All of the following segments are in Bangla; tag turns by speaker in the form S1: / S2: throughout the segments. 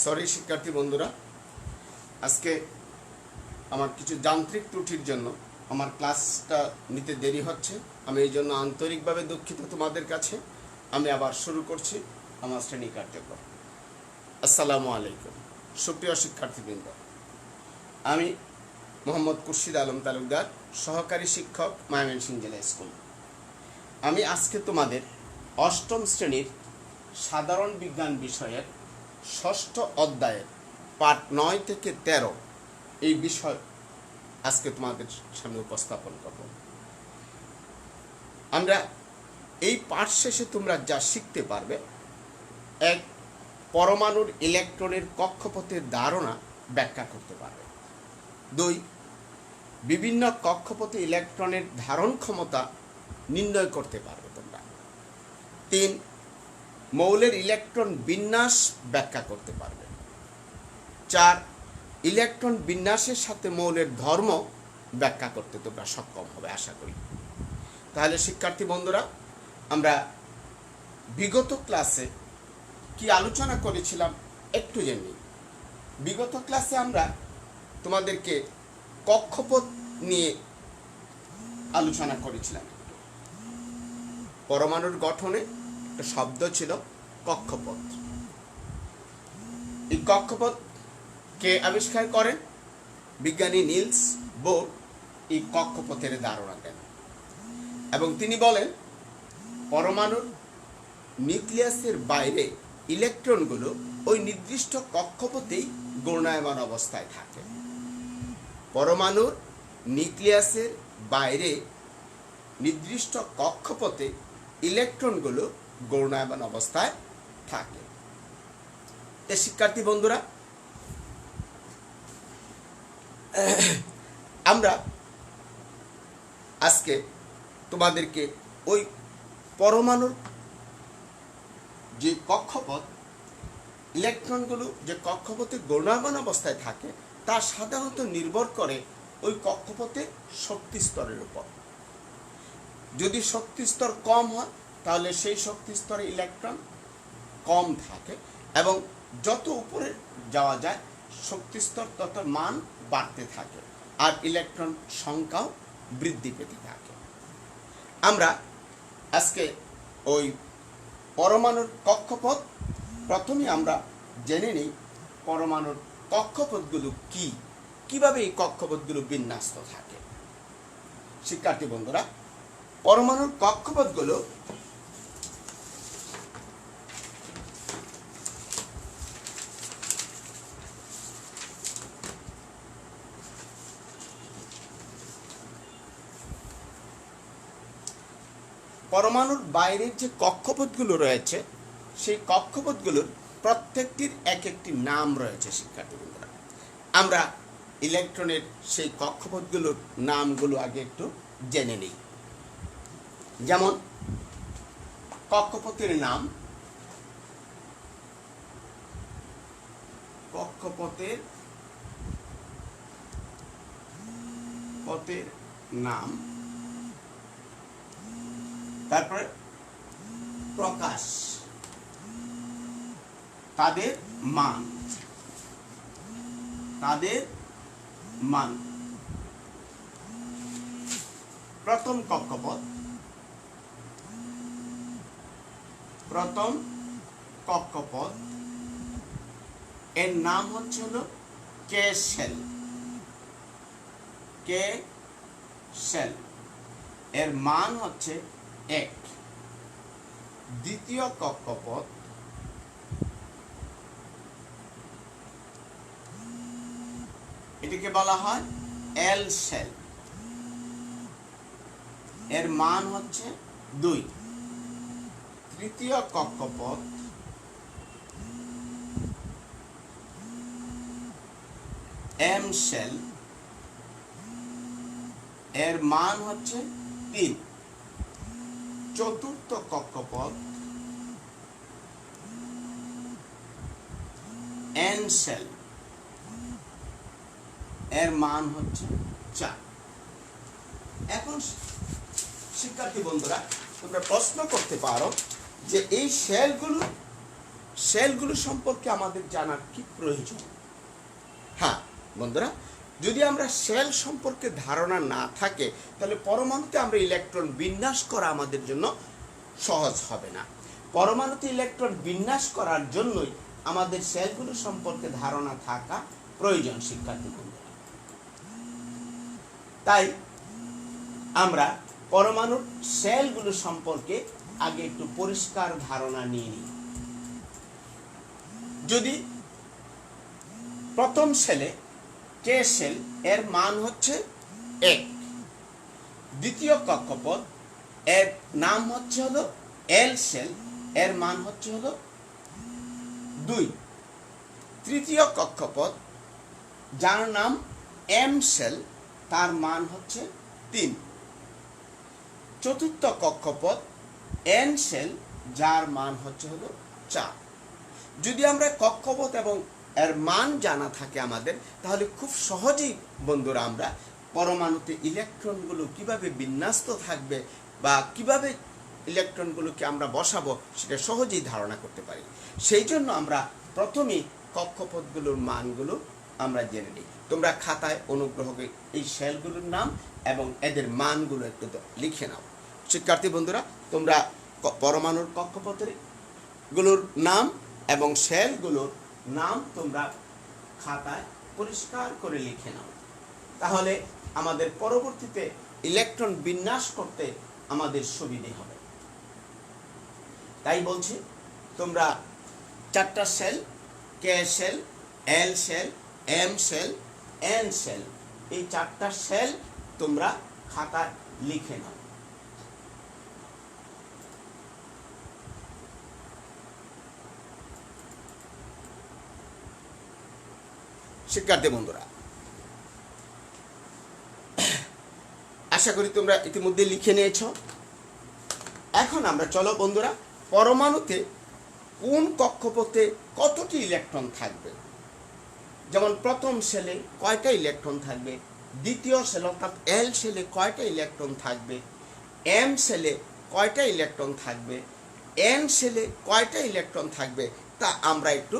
S1: সরি শিক্ষার্থী বন্ধুরা, আজকে আমার কিছু যান্ত্রিক ত্রুটির জন্য আমার ক্লাসটা নিতে দেরি হচ্ছে। আমি এই জন্য আন্তরিকভাবে দুঃখিত তোমাদের কাছে। আমি আবার শুরু করছি আমার শ্রেণী কার্যক্রম। আসসালামু আলাইকুম সুপ্রিয় শিক্ষার্থীবৃন্দ, আমি মোহাম্মদ খুরশিদ আলম তালুকদার, সহকারী শিক্ষক, ময়মনসিংহ জেলা স্কুল। আমি আজকে তোমাদের অষ্টম শ্রেণীর সাধারণ বিজ্ঞান বিষয়ের ষষ্ঠ অধ্যায়ের পাঠ 9 থেকে 13 এই বিষয় আজকে তোমাদের সামনে উপস্থাপন করব। আমরা এই পাঠ শেষে তোমরা যা শিখতে পারবে: 1. পরমাণুর ইলেকট্রনের কক্ষপথের ধারণা ব্যাখ্যা করতে পারবে। 2. বিভিন্ন কক্ষপথে ইলেকট্রনের ধারণ ক্ষমতা নির্ণয় করতে পারবে তোমরা। 3. মৌলের ইলেকট্রন বিন্যাস ব্যাখ্যা করতে পারবে। 4. ইলেকট্রন বিন্যাসের সাথে মৌলের ধর্ম ব্যাখ্যা করতে তোমরা সক্ষম হবে আশা করি। তাহলে শিক্ষার্থী বন্ধুরা, আমরা বিগত ক্লাসে কি আলোচনা করেছিলাম একটু জেনে নিই। বিগত ক্লাসে আমরা তোমাদেরকে কক্ষপথ নিয়ে আলোচনা করেছিলাম। পরমাণুর গঠনে একটা শব্দ ছিল কক্ষপথ। এই কক্ষপথ কে আবিষ্কার করেন? বিজ্ঞানী নিলস বোর এই কক্ষপথের ধারণা দেন এবং তিনি বলেন পরমাণুর নিউক্লিয়াসের বাইরে ইলেকট্রনগুলো ওই নির্দিষ্ট কক্ষপথেই ঘূর্ণায়মান অবস্থায় থাকে। পরমাণুর নিউক্লিয়াসের বাইরে নির্দিষ্ট কক্ষপথে ইলেকট্রনগুলো ঘূর্ণায়মান অবস্থায় থাকে। শিক্ষার্থী বন্ধুরা, আমরা আজকে তোমাদেরকে ওই পরমাণুর যে কক্ষপথ, ইলেকট্রনগুলো যে কক্ষপথে ঘূর্ণায়মান অবস্থায় থাকে তা সাধারণত নির্ভর করে ওই কক্ষপথের শক্তি স্তরের উপর। যদি শক্তি স্তর কম হয় তাহলে সেই শক্তি স্তরে ইলেকট্রন কম থাকে এবং যত উপরে যাওয়া যায় শক্তি স্তর তত মান বাড়তে থাকে আর ইলেকট্রন সংখ্যাও বৃদ্ধি পেতে থাকে। আমরা আজকে ওই পরমাণুর কক্ষপথ প্রথমে আমরা জেনে নিই পরমাণুর কক্ষপথগুলো কি, কিভাবে এই কক্ষপথগুলো বিন্যস্ত থাকে। শিক্ষার্থী বন্ধুরা, পরমাণুর কক্ষপথগুলো পরমাণুর বাইরের যে কক্ষপথগুলো রয়েছে সেই কক্ষপথগুলোর প্রত্যেকটির এক একটি নাম রয়েছে। শিক্ষার্থী বন্ধুরা, আমরা ইলেকট্রনের সেই কক্ষপথগুলোর নামগুলো আগে একটু জেনে নিই। যেমন কক্ষপথের নাম, কক্ষপথের নাম, তারপরে প্রকাশ, তাদের মান, প্রথম কক্ষপথ এর নাম হচ্ছে হলো কে শেল, এর মান হচ্ছে 1। দ্বিতীয় কক্ষপথ এটিকে বলা হয় এল শেল, এর মান হচ্ছে 2। তৃতীয় কক্ষপথ এম শেল, এর মান হচ্ছে 3। চতুর্থ কক্ষপথ এন শেল, এর মান হচ্ছে 4। এখন শিক্ষার্থী বন্ধুরা, তোমরা প্রশ্ন করতে পারো যে এই শেলগুলো সেলগুলো সম্পর্কে আমাদের জানার কি প্রয়োজন? হ্যাঁ বন্ধুরা, যদি আমরা সেল সম্পর্কে ধারণা না থাকে তাহলে পরমাণুতে আমরা ইলেকট্রন বিন্যাস করা আমাদের জন্য সহজ হবে না। পরমাণুতে ইলেকট্রন বিন্যাস করার জন্যই আমাদের সেলগুলো সম্পর্কে ধারণা থাকা প্রয়োজন শিক্ষার্থী বন্ধুরা। তাই আমরা পরমাণুর সেলগুলো সম্পর্কে আগে একটু পরিষ্কার ধারণা নিয়ে নিই। যদি প্রথম সেলে কে সেল এর মান হচ্ছে 1, দ্বিতীয় কক্ষপথ এর নাম হচ্ছে হলো এল সেল, এর মান হচ্ছে হলো 2, তৃতীয় কক্ষপথ যার নাম এম সেল, তার মান হচ্ছে 3, চতুর্থ কক্ষপথ এন সেল, যার মান হচ্ছে হলো 4। যদি আমরা কক্ষপথ এবং এর মান জানা থাকে আমাদের, তাহলে খুব সহজেই বন্ধুরা আমরা পরমাণুতে ইলেকট্রনগুলো কিভাবে বিন্যস্ত থাকবে বা কিভাবে ইলেকট্রনগুলোকে আমরা বসাবো সেটা সহজেই ধারণা করতে পারি। সেই জন্য আমরা প্রথমেই কক্ষপথগুলোর মানগুলো আমরা জেনে নিই। তোমরা খাতায় অনুগ্রহ করে এই সেলগুলোর নাম এবং এদের মানগুলো একটু লিখে নাও। শিক্ষার্থী বন্ধুরা, তোমরা পরমাণুর কক্ষপথের গুলোর নাম এবং সেলগুলোর নাম তোমরা খাতায় পরিষ্কার করে লিখে নাও, তাহলে আমাদের পরবর্তীতে ইলেকট্রন বিন্যাস করতে আমাদের সুবিধে হবে। তাই বলছি, তোমরা 4টা cell, K cell, L cell, M cell, N cell, এই 4টা সেল তোমরা খাতায় লিখে নাও। শিক্ষার্থী বন্ধুরা, আশা করি তোমরা ইতিমধ্যে লিখে নিয়েছ। এখন আমরা চলো বন্ধুরা, পরমাণুতে কোন কক্ষপথে কতটি ইলেকট্রন থাকবে, যেমন প্রথম সেলে কয়টা ইলেকট্রন থাকবে, দ্বিতীয় সেল অর্থাৎ এল সেলে কয়টা ইলেকট্রন থাকবে, এম সেলে কয়টা ইলেকট্রন থাকবে, এন সেলে কয়টা ইলেকট্রন থাকবে, তা আমরা একটু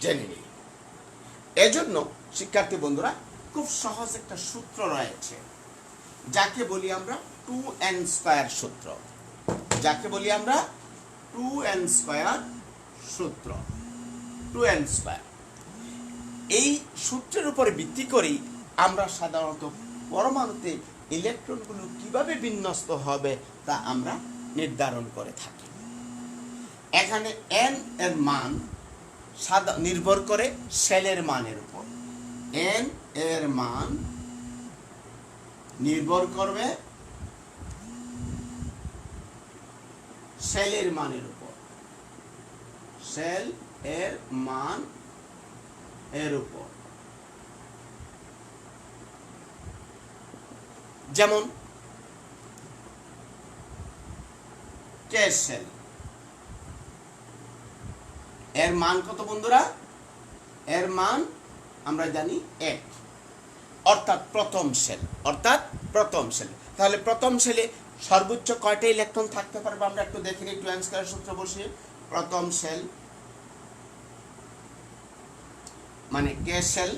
S1: জেনে নিই। এজন্য শিক্ষার্থী বন্ধুরা, খুব সহজ একটা সূত্র রয়েছে, যাকে বলি আমরা 2n² সূত্র, যাকে বলি আমরা 2n² সূত্র, 2n²। এই সূত্রের উপরে ভিত্তি করেই আমরা সাধারণত পরমাণুতে ইলেকট্রনগুলো কিভাবে বিন্যস্ত হবে তা আমরা নির্ধারণ করে থাকি। এখানে n এর মান নির্ভর করে সেলের মানের উপর, n এর মান নির্ভর করবে সেলের মানের উপর, সেল এর মান এর উপর। যেমন কে সেল এর মান কত বন্ধুরা? এর মান আমরা জানি 1, অর্থাৎ প্রথম সেল, তাহলে প্রথম সেলে সর্বোচ্চ কয়টা ইলেকট্রন থাকতে পারবে আমরা একটু দেখে নিই। 2n² সূত্র বসিয়ে প্রথম সেল মানে কে সেল,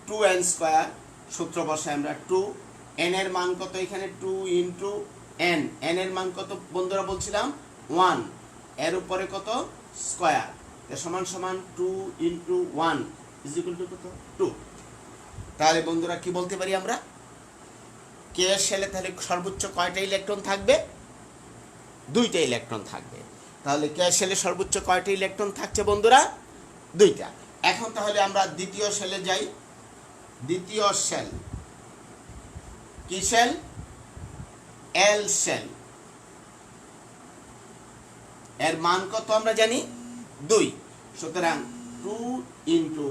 S1: 2n² সূত্র বসাই আমরা 2, n এর মান কত এখানে 2 ইন্টু n, n এর মান কত বন্ধুরা বলছিলাম 1, এর উপরে কত স্কয়ার, সমান সমান 2 ইন্টু 1 ইজ ইকুয়াল টু কত 2। তাহলে বন্ধুরা কি বলতে পারি আমরা, কে সেলে তাহলে সর্বোচ্চ কয়টা ইলেকট্রন থাকবে? 2টা ইলেকট্রন থাকবে। তাহলে কে সেলে সর্বোচ্চ কয়টা ইলেকট্রন থাকছে বন্ধুরা? 2টা। এখন তাহলে আমরা দ্বিতীয় সেলে যাই। দ্বিতীয় সেল কি সেল? এল সেল, এর মান কত আমরা জানি 2, সুতরাং 2 ইন্টু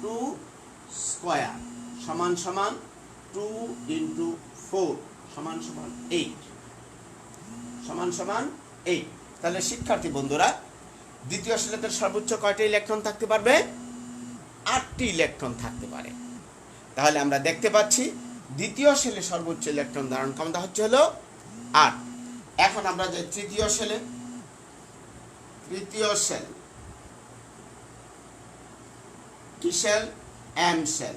S1: 2 স্কয়ার সমান সমান 2 ইন্টু 4 সমান সমান 8, সমান সমান 8। তাহলে শিক্ষার্থী বন্ধুরা, দ্বিতীয় সেলেতে সর্বোচ্চ কয়টা ইলেকট্রন থাকতে পারবে? 8টি ইলেকট্রন থাকতে পারে। তাহলে আমরা দেখতে পাচ্ছি দ্বিতীয় সেলে সর্বোচ্চ ইলেকট্রন ধারণ ক্ষমতা হচ্ছে হলো 8। এখন আমরা যাই তৃতীয় সেলে। তৃতীয় সেল কি সেল? M sell.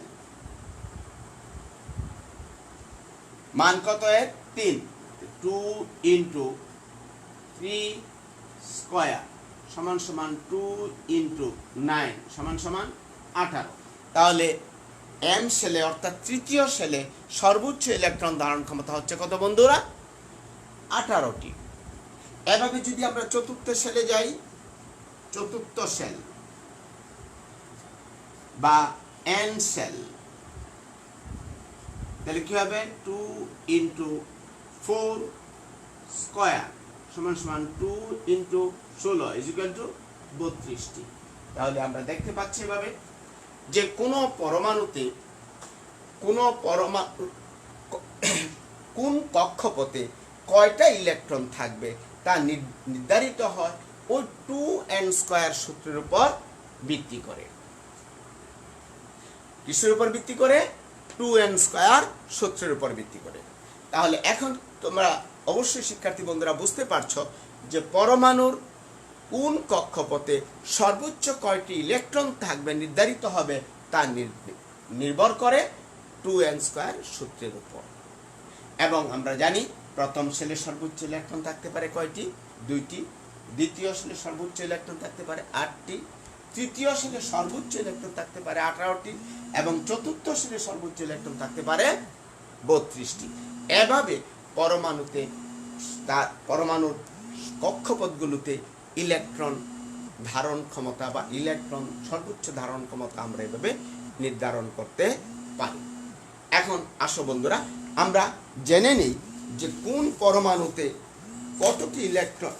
S1: মান কত এর? 3। 2 ইন্টু 3 স্কোয়ার সমান সমান 2 ইন্টু 9 সমান সমান 18। তাহলে এম সেলে অর্থাৎ তৃতীয় সেলে সর্বোচ্চ ইলেকট্রন ধারণ ক্ষমতা হচ্ছে কত বন্ধুরা? 18টি। এভাবে যদি আমরা চতুর্থ সেলে যাই, চতুর্থ সেল বা এন সেল, তাহলে কি হবে? 2 ইন্টু 4 স্কোয়ার সমান সমান 2 ইন্টু 16 ইজ ইকুয়াল টু 32টি। তাহলে আমরা দেখতে পাচ্ছি এভাবে যে কোন পরমাণুতে কোন কক্ষপথে কয়টা ইলেকট্রন থাকবে তা নির্ধারিত হয় ওই 2n স্কয়ার সূত্রের উপর ভিত্তি করে। কিসের উপর ভিত্তি করে? 2n স্কয়ার সূত্রের উপর ভিত্তি করে। তাহলে এখন তোমরা অবশ্যই শিক্ষার্থী বন্ধুরা বুঝতে পারছো যে পরমাণুর কোন কক্ষপথে সর্বোচ্চ কয়টি ইলেকট্রন থাকবে নির্ধারিত হবে তা নির্ভর করে 2n স্কয়ার সূত্রের উপর। এবং আমরা জানি প্রথম সেলে সর্বোচ্চ ইলেকট্রন থাকতে পারে কয়টি? 2টি। দ্বিতীয় সেলে সর্বোচ্চ ইলেকট্রন থাকতে পারে 8টি। তৃতীয় সেলে সর্বোচ্চ ইলেকট্রন থাকতে পারে 18টি এবং চতুর্থ সেলে সর্বোচ্চ ইলেকট্রন থাকতে পারে 32টি। এভাবে পরমাণুর কক্ষপথগুলোতে ইলেকট্রন ধারণ ক্ষমতা বা ইলেকট্রন সর্বোচ্চ ধারণ ক্ষমতা আমরা এভাবে নির্ধারণ করতে পারি। এখন আসো বন্ধুরা আমরা জেনে নিই যে কোন পরমাণুতে কতটি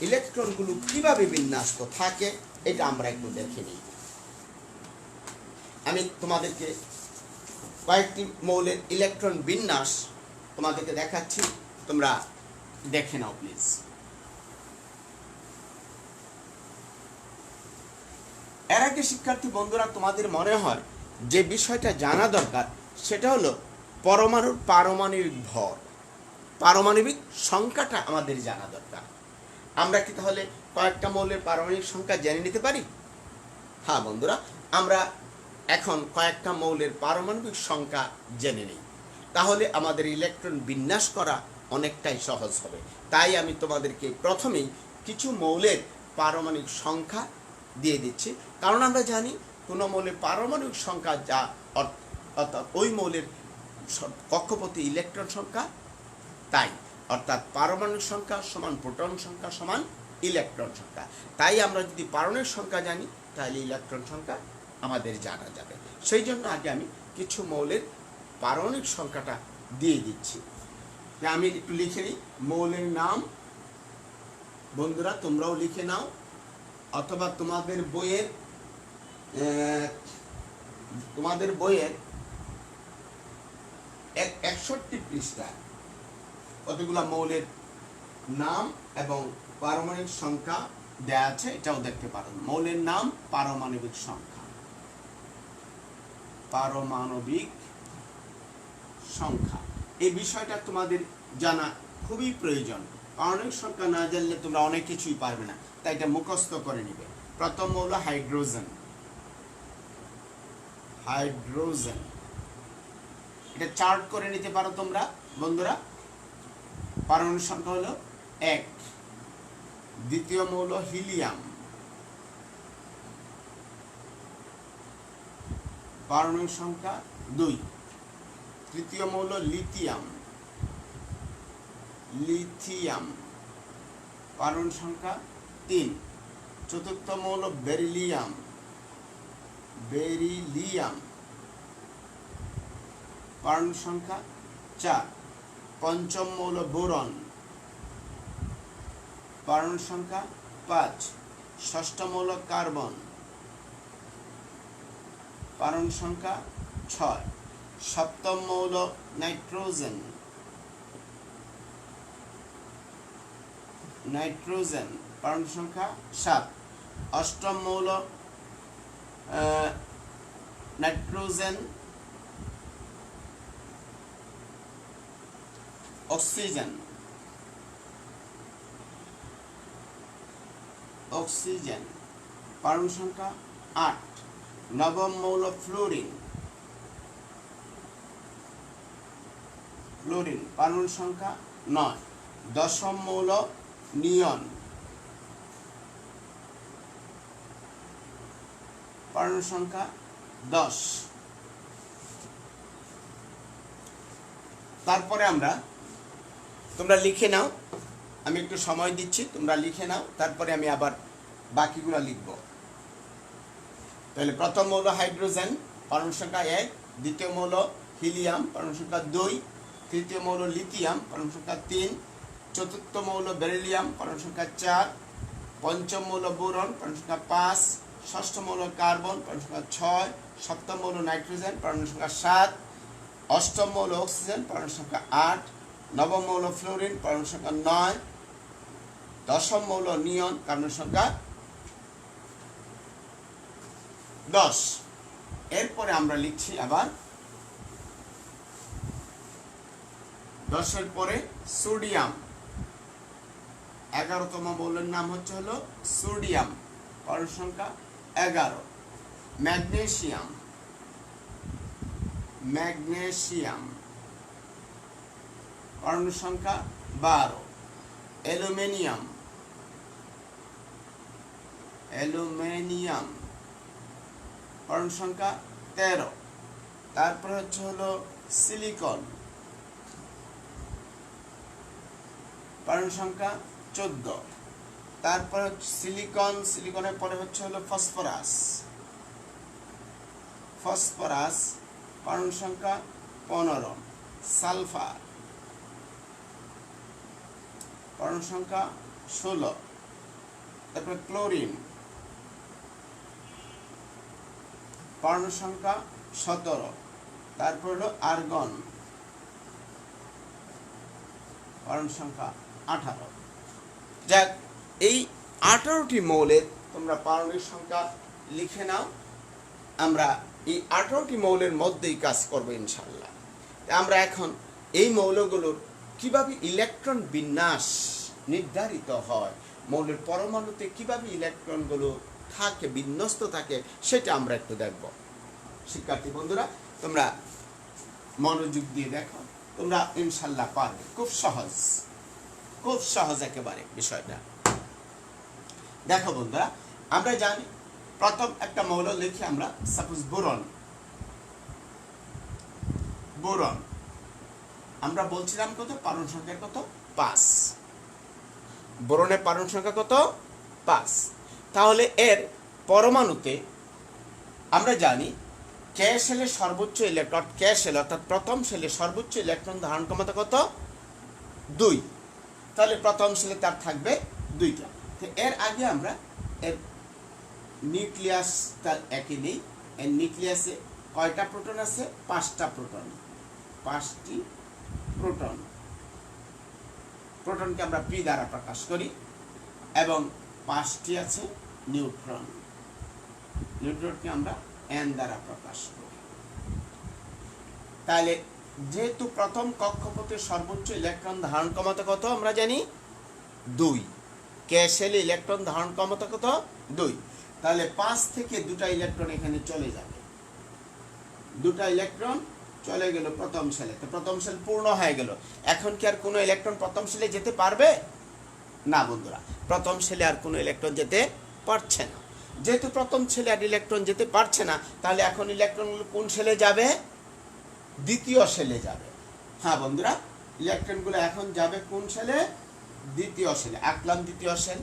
S1: ইলেকট্রনগুলো কিভাবে বিন্যস্ত থাকে, এটা আমরা একটু দেখে নিই। আমি তোমাদেরকে কয়েকটি মৌলের ইলেকট্রন বিন্যাস তোমাদেরকে দেখাচ্ছি, তোমরা দেখে নাও প্লিজ। এর আগে শিক্ষার্থী বন্ধুরা তোমাদের মনে হয় যে বিষয়টা জানা দরকার সেটা হলো পরমাণুর পারমাণবিক ভর, পারমাণবিক সংখ্যাটা আমাদের জানা দরকার। আমরা কি তাহলে কয়েকটা মৌলের পারমাণবিক সংখ্যা জেনে নিতে পারি? হ্যাঁ বন্ধুরা, আমরা এখন কয়েকটা মৌলের পারমাণবিক সংখ্যা জেনে নিই, তাহলে আমাদের ইলেকট্রন বিন্যাস করা অনেকটাই সহজ হবে। তাই আমি তোমাদেরকে প্রথমেই কিছু মৌলের পারমাণবিক সংখ্যা দিয়ে দিচ্ছি, কারণ আমরা জানি কোনো মৌলের পারমাণবিক সংখ্যা যা অর্থাৎ ওই মৌলের কক্ষপথে ইলেকট্রন সংখ্যা, তাই অর্থাৎ পারমাণবিক সংখ্যা সমান প্রোটন সংখ্যা সমান ইলেকট্রন সংখ্যা। তাই আমরা যদি পারমাণবিক সংখ্যা জানি তাহলে ইলেকট্রন সংখ্যা আমাদের জানা যাবে। সেই জন্য আগে আমি কিছু মৌলের পারমাণবিক সংখ্যাটা দিয়ে দিচ্ছি। আমি একটু লিখে নিই মৌলের নাম, বন্ধুরা তোমরাও লিখে নাও, অথবা তোমাদের বইয়ের 61 পৃষ্ঠায় কতগুলা মৌলের নাম এবং পারমাণবিক সংখ্যা দেয়া আছে, এটাও দেখতে পারো। মৌলের নাম, পারমাণবিক সংখ্যা, পারমাণবিক সংখ্যা এই বিষয়টা তোমাদের জানা খুবই প্রয়োজন। পারমাণবিক সংখ্যা না জানলে তোমরা অনেক কিছুই পারবে না, তাই এটা মুখস্থ করে নিবে। প্রথম মৌল হাইড্রোজেন, হাইড্রোজেন এটা চার্ট করে নিতে পারো তোমরা বন্ধুরা। পারমাণবিক সংখ্যা হলো 1। দ্বিতীয় মৌল হিলিয়াম, পারমাণবিক সংখ্যা 2। তৃতীয় মৌল লিথিয়াম, লিথিয়াম পারমাণবিক সংখ্যা 3। চতুর্থ মৌল বেরিলিয়াম, বেরিলিয়াম পারমাণবিক সংখ্যা 4। পঞ্চম মৌল বোরন, পারমাণবিক সংখ্যা 5। ষষ্ঠ মৌল কার্বন, পারমাণবিক সংখ্যা 6। সপ্তম মৌল নাইট্রোজেন, নাইট্রোজেন পারমাণবিক সংখ্যা 7। অষ্টম মৌল নাইট্রোজেন অক্সিজেন, অক্সিজেন, পরমাণু সংখ্যা 8। নবম মৌল ফ্লোরিন, পরমাণু সংখ্যা 9। দশম মৌল নিয়ন, পরমাণু সংখ্যা 10। তারপরে আমরা, তোমরা লিখে নাও, আমি একটু সময় দিচ্ছি, তোমরা লিখে নাও, তারপরে আমি আবার বাকিগুলো লিখব। তাহলে প্রথম মৌল হাইড্রোজেন, পরমাণু সংখ্যা 1। দ্বিতীয় মৌল হিলিয়াম, পরমাণু সংখ্যা 2। তৃতীয় মৌল লিথিয়াম, পরমাণু সংখ্যা 3। চতুর্থ মৌল বেরিলিয়াম, পরমাণু সংখ্যা 4। পঞ্চম মৌল বোরন, পরমাণু সংখ্যা 5। ষষ্ঠ মৌল কার্বন, পরমাণু সংখ্যা 6। সপ্তম মৌল নাইট্রোজেন, পরমাণু সংখ্যা 7। অষ্টম মৌল অক্সিজেন, পরমাণু সংখ্যা 8। নবম মৌল ফ্লোরিন, পরমাণু সংখ্যা 9। দশম মৌল নিয়ন, পরমাণু সংখ্যা 10। এরপরে আমরা লিখছি আবার 10-এর পরে সোডিয়াম, 11তম মৌলের নাম হচ্ছে হলো সোডিয়াম, পরমাণু সংখ্যা 11। ম্যাগনেসিয়াম, পরমাণু সংখ্যা 12। অ্যালুমিনিয়াম, পরমাণু সংখ্যা 13। তারপরে হচ্ছে হলো সিলিকন, পরমাণু সংখ্যা 14। তারপরে সিলিকনের পরে হচ্ছে হলো ফসফরাস, পরমাণু সংখ্যা 15। সালফার, পরমাণু সংখ্যা 16। তারপরে ক্লোরিন, পরমাণু সংখ্যা 17। তারপর হলো আর্গন, পরমাণু সংখ্যা 18। যাক, এই 18টি মৌলের তোমরা পারমাণবিক সংখ্যা লিখে নাও। আমরা এই 18টি মৌলের মধ্যেই কাজ করব ইনশাআল্লাহ। আমরা এখন এই মৌলগুলোর কিভাবে ইলেকট্রন বিন্যাস নির্ধারিত হয়, মৌলের পরমাণুতে কিভাবে ইলেকট্রনগুলো থাকে, বিন্যস্ত থাকে, সেটা আমরা একটু দেখব। শিক্ষার্থী বন্ধুরা, তোমরা মনোযোগ দিয়ে দেখো, তোমরা ইনশাআল্লাহ পারবে। খুব সহজ একেবারে বিষয়টা। দেখো বন্ধুরা, আমরা জানি প্রথম একটা মৌল লিখি আমরা, সাপোজ বোরন। আমরা বলছিলাম কত, পরমাণু সংখ্যা কত, 5। বোরনের পরমাণু সংখ্যা কত, 5। তাহলে এর পরমাণুতে আমরা জানি কে শেলের সর্বোচ্চ ইলেকট্রন, অর্থাৎ প্রথম শেলের সর্বোচ্চ ইলেকট্রন ধারণ ক্ষমতা কত, 2। তাহলে প্রথম শেলে তার থাকবে 2টা। এর আগে আমরা এর নিউক্লিয়াসটা একই নেই। এর নিউক্লিয়াসে কয়টা প্রোটন আছে, 5টা প্রোটন, 5টি প্রোটনকে আমরা পি দ্বারা প্রকাশ করি, এবং 5টি আছে নিউট্রনকে আমরা এন দ্বারা প্রকাশ করি। তাহলে যেহেতু প্রথম কক্ষপথের সর্বোচ্চ ইলেকট্রন ধারণ ক্ষমতা কত আমরা জানি, 2। কে শেলে ইলেকট্রন ধারণ ক্ষমতা কত, 2। তাহলে 5 থেকে 2টা ইলেকট্রন এখানে চলে যাবে, 2টা ইলেকট্রন চলে গেল প্রথম শেলে। তো প্রথম শেল পূর্ণ হয়ে গেল। এখন কি আর কোনো ইলেকট্রন প্রথম শেলে যেতে পারবে না বন্ধুরা? প্রথম শেলে আর কোনো ইলেকট্রন যেতে পারছে না। যেহেতু প্রথম শেলে আর ইলেকট্রন যেতে পারছে না, তাহলে এখন ইলেকট্রনগুলো কোন শেলে যাবে, দ্বিতীয় শেলে যাবে। হ্যাঁ বন্ধুরা, ইলেকট্রনগুলো এখন যাবে কোন শেলে, দ্বিতীয় শেলে। আঁকলাম দ্বিতীয় শেল।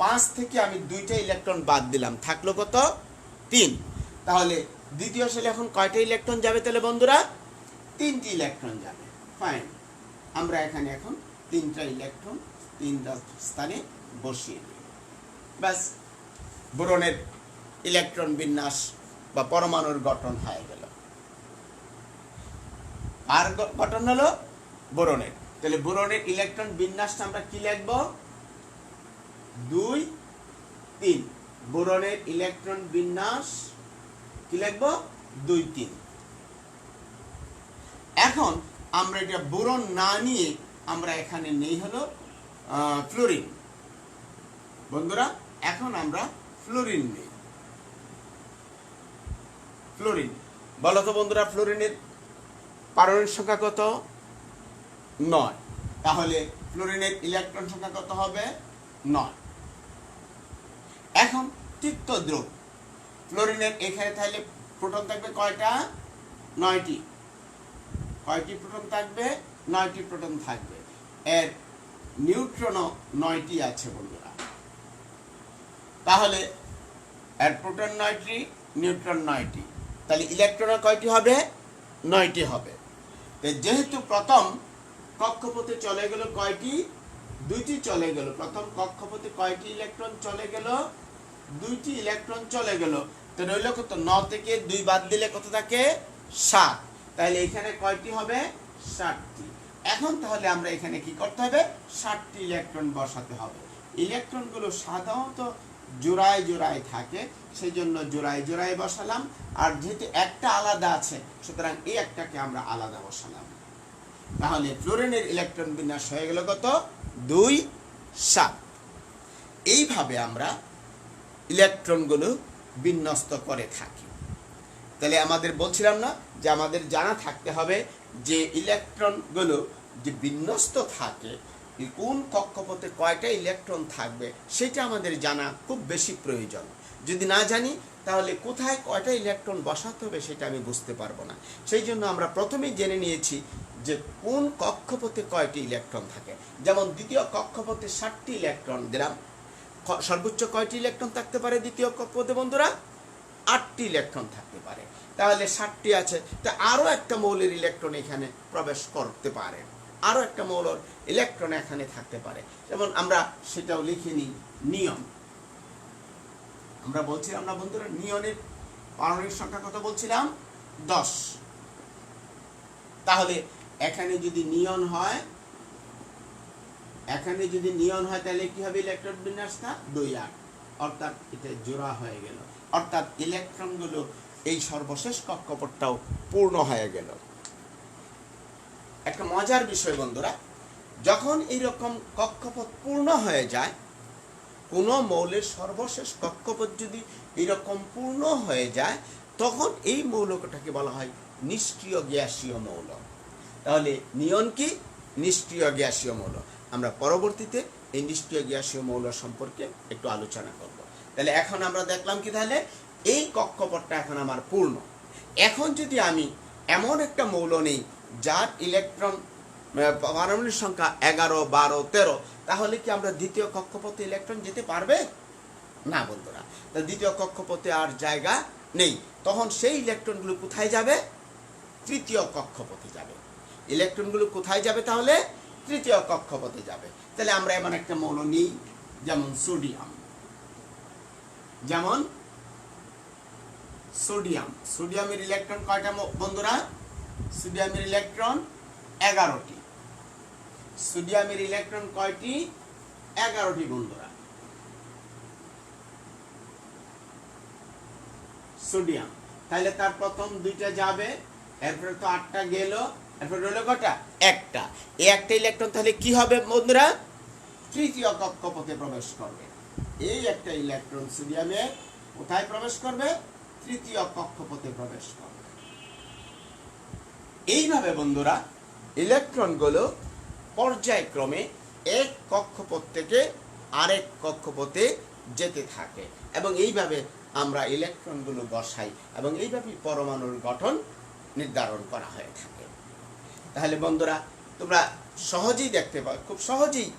S1: 5 থেকে আমি 2টা ইলেকট্রন বাদ দিলাম, থাকলো কত, 3। তাহলে দ্বিতীয় শেলে এখন কয়টা ইলেকট্রন যাবে তাহলে বন্ধুরা, 3টি ইলেকট্রন যাবে। ফাইন, আমরা এখানে এখন 3টা ইলেকট্রন 3টা স্থানে বসিয়ে দিই। ব্যাস, বোরনের ইলেকট্রন বিন্যাস বা পরমাণুর গঠন হয়ে গেল। আর গঠন হলো বোরনের। তাহলে বোরনের ইলেকট্রন বিন্যাসটা আমরা কি লিখব, 2, 3। বোরনের ইলেকট্রন বিন্যাস কি লিখব, 2, 3। এখন আমরা এটা বোরন না নিয়ে আমরা এখানে নেই হলো ফ্লোরিন। বন্ধুরা, এখন আমরা ফ্লোরিন নিই। ফ্লোরিন, বলো তো বন্ধুরা, ফ্লোরিনের পারমাণবিক সংখ্যা কত? 9। তাহলে ফ্লোরিনের ইলেকট্রন সংখ্যা কত হবে? 9। এখন তিক্ত দ্রব ফ্লোরিনের এখানে তাহলে প্রোটন থাকবে কয়টা? 9টি। কয়টি প্রোটন থাকবে? 9টি প্রোটন থাকবে। এর নিউট্রনও 9টি আছে বন্ধুরা। তাহলে এর প্রোটন 9টি, নিউট্রন 9টি, তাহলে ইলেকট্রন কয়টি হবে? 9টি হবে। যেহেতু প্রথম কক্ষপথে চলে গেল কয়টি? 2টি চলে গেল। প্রথম কক্ষপথে কয়টি ইলেকট্রন চলে গেল? 2টি ইলেকট্রন চলে গেল। তো রইল কত? 9 থেকে 2 বাদ দিলে কত থাকে? 7। তাহলে এখানে কয়টি হবে? 7টি। এখন তাহলে আমরা এখানে কি করতে হবে? 7টি ইলেকট্রন বসাতে হবে। ইলেকট্রনগুলো সাধারণত জোড়ায় জোড়ায় থাকে, সেই জন্য জোড়ায় জোড়ায় বসালাম। আর যেহেতু একটা আলাদা আছে, সুতরাং এই একটাকে আমরা আলাদা বসালাম। তাহলে ফ্লোরিনের ইলেকট্রন বিন্যাস হয়ে গেল কত? 2, 7। এইভাবে আমরা ইলেকট্রনগুলো বিন্যস্ত করে থাকি। তাহলে আমাদের বলছিলাম না যে আমাদের জানা থাকতে হবে যে ইলেকট্রনগুলো যে বিন্যস্ত থাকে, কোন কক্ষপথে কয়টা ইলেকট্রন থাকবে সেটা আমাদের জানা খুব বেশি প্রয়োজন। যদি না জানি তাহলে কোথায় কয়টা ইলেকট্রন বসাতে হবে সেটা আমি বুঝতে পারবো না। সেই জন্য আমরা প্রথমেই জেনে নিয়েছি যে কোন কক্ষপথে কয়টি ইলেকট্রন থাকে। যেমন দ্বিতীয় কক্ষপথে 7টি ইলেকট্রন দিলাম। সর্বোচ্চ কয়টি ইলেকট্রন থাকতে পারে দ্বিতীয় কক্ষপথে বন্ধুরা? 8টি ইলেকট্রন থাকতে পারে। তাহলে 7টি আছে, তা আরো একটা মৌলের ইলেকট্রন এখানে প্রবেশ করতে পারে, আরো একটা মৌলের ইলেকট্রন এখানে থাকতে পারে। যেমন আমরা সেটাও লিখে নিই, নিয়ন। আমরা বলছিলাম না বন্ধুরা, নিয়নের পারমাণবিক সংখ্যা কত বলছিলাম? 10। তাহলে এখানে যদি নিয়ন হয়, তাহলে কি হবে ইলেকট্রন বিন্যাসটা? 2, 8। অর্থাৎ এটা জোড়া হয়ে গেল। অর্থাৎ ইলেকট্রনগুলো এই সর্বশেষ কক্ষপথটাও পূর্ণ হয়ে গেল। একটা মজার বিষয় বন্ধুরা, যখন এইরকম কক্ষপথ পূর্ণ হয়ে যায়, কোন মৌলের সর্বশেষ কক্ষপথ যদি এরকম পূর্ণ হয়ে যায়, তখন এই মৌলটাকে বলা হয় নিষ্ক্রিয় গ্যাসীয় মৌল। তাহলে নিয়ন কি? নিষ্ক্রিয় গ্যাসীয় মৌল। আমরা পরবর্তীতে এই নিষ্ক্রিয় গ্যাসীয় মৌল সম্পর্কে একটু আলোচনা করব। তাহলে এখন আমরা দেখলাম কি, তাহলে এই কক্ষপথটা এখন আমার পূর্ণ। এখন যদি আমি এমন একটা মৌল নেই যার ইলেকট্রন পারমাণবিক সংখ্যা 11, 12, 13, তাহলে কি আমরা দ্বিতীয় কক্ষপথে ইলেকট্রন যেতে পারবে? না বন্ধুরা, তা দ্বিতীয় কক্ষপথে আর জায়গা নেই। তখন সেই ইলেকট্রনগুলো কোথায় যাবে? তৃতীয় কক্ষপথে যাবে। ইলেকট্রনগুলো কোথায় যাবে তাহলে? তৃতীয় কক্ষপথে যাবে। তাহলে আমরা এমন একটা মৌল নিই, যেমন সোডিয়াম। সোডিয়ামের ইলেকট্রন কয়টা বন্ধুরা? সোডিয়ামের ইলেকট্রন 11টি। সোডিয়ামের ইলেকট্রন কয়টি? 11টি বন্ধুরা। সোডিয়াম, তাহলে তার প্রথম 2টা যাবে, এরপরে তো 8টা গেল, এরপরে রইল কটা? একটা। এই একটা ইলেকট্রন তাহলে কি হবে বন্ধুরা? তৃতীয় কক্ষপথে প্রবেশ করবে। এই একটা ইলেকট্রন সোডিয়ামে কোথায় প্রবেশ করবে? তৃতীয় কক্ষপথে প্রবেশ করবে। এইভাবে বন্ধুরা ইলেকট্রনগুলো পর্যায়ক্রমে এক কক্ষপথ থেকে আরেক কক্ষপথে যেতে থাকে, এবং এইভাবে আমরা ইলেকট্রনগুলো বসাই, এবং এইভাবে পরমাণুর গঠন নির্ধারণ করা হয়ে থাকে। তাহলে বন্ধুরা তোমরা সহজেই দেখতে পাও, খুব সহজেই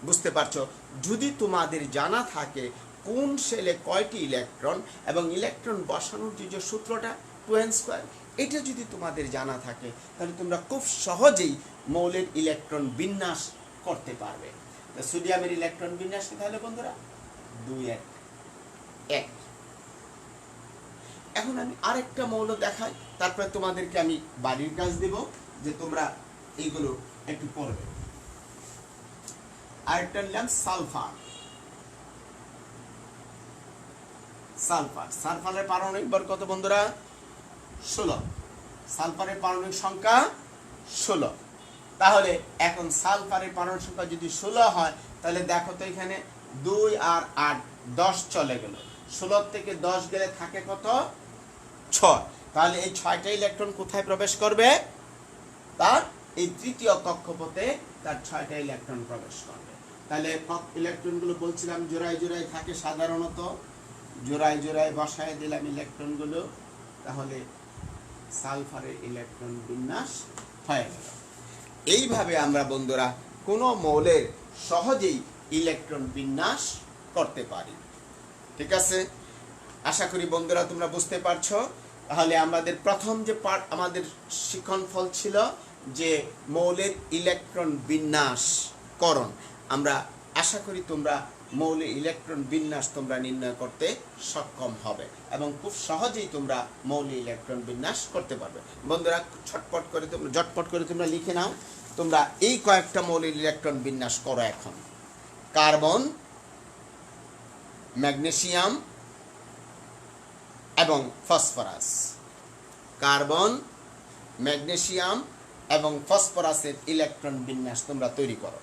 S1: বুঝতে পারছো, যদি তোমাদের জানা থাকে কোন সেলে কয়টি ইলেকট্রন এবং ইলেকট্রন বসানোর যে সূত্রটা 2n², এটা যদি তোমাদের জানা থাকে তাহলে তোমরা খুব সহজেই মৌলের ইলেকট্রন বিন্যাস করতে পারবে। সোডিয়ামের ইলেকট্রন বিন্যাস কি তাহলে বন্ধুরা? 2, 1, 1। এখন আমি আরেকটা মৌল দেখাই, তারপরে তোমাদেরকে আমি বাড়ির কাজ দেব যে তোমরা এইগুলো একটু পড়বে। আরেকটা নিলাম সালফার। সালফারের পারমাণবিক ভর কত বন্ধুরা? 16। সালফারের পারমাণবিক সংখ্যা 16। তাহলে এখন সালফারের পারমাণবিক সংখ্যা যদি 16 হয়, তাহলে দেখো তো এখানে 2 আর 8 10 চলে গেল, 16 থেকে 10 গেলে থাকে কত? 6। তাহলে এই 6টা ইলেকট্রন কোথায় প্রবেশ করবে? তার এই তৃতীয় কক্ষপথে তার 6টা ইলেকট্রন প্রবেশ করবে। তাহলে ইলেকট্রনগুলো বলছিলাম জোড়ায় জোড়ায় থাকে, সাধারণত জোড়ায় জোড়ায় বসায় দিলাম ইলেকট্রনগুলো, তাহলে সালফারের ইলেকট্রন বিন্যাস হয়ে গেল। এইভাবে আমরা বন্ধুরা কোনো মৌলের সহজেই ইলেকট্রন বিন্যাস করতে পারি। ঠিক আছে, আশা করি বন্ধুরা তোমরা বুঝতে পারছো। তাহলে আমাদের প্রথম যে পার্ট, আমাদের শিক্ষণফল ছিল যে মৌলের ইলেকট্রন বিন্যাস করণ। আমরা আশা করি তোমরা মৌলের ইলেকট্রন বিন্যাস তোমরা নির্ণয় করতে সক্ষম হবে এবং খুব সহজেই তোমরা মৌলের ইলেকট্রন বিন্যাস করতে পারবে। বন্ধুরা ঝটপট করে তোমরা লিখে নাও। তোমরা এই কয়েকটা মৌলের ইলেকট্রন বিন্যাস করো এখন। কার্বন, ম্যাগনেসিয়াম এবং ফসফরাস। কার্বন, ম্যাগনেসিয়াম এবং ফসফরাসের ইলেকট্রন বিন্যাস তোমরা তৈরি করো।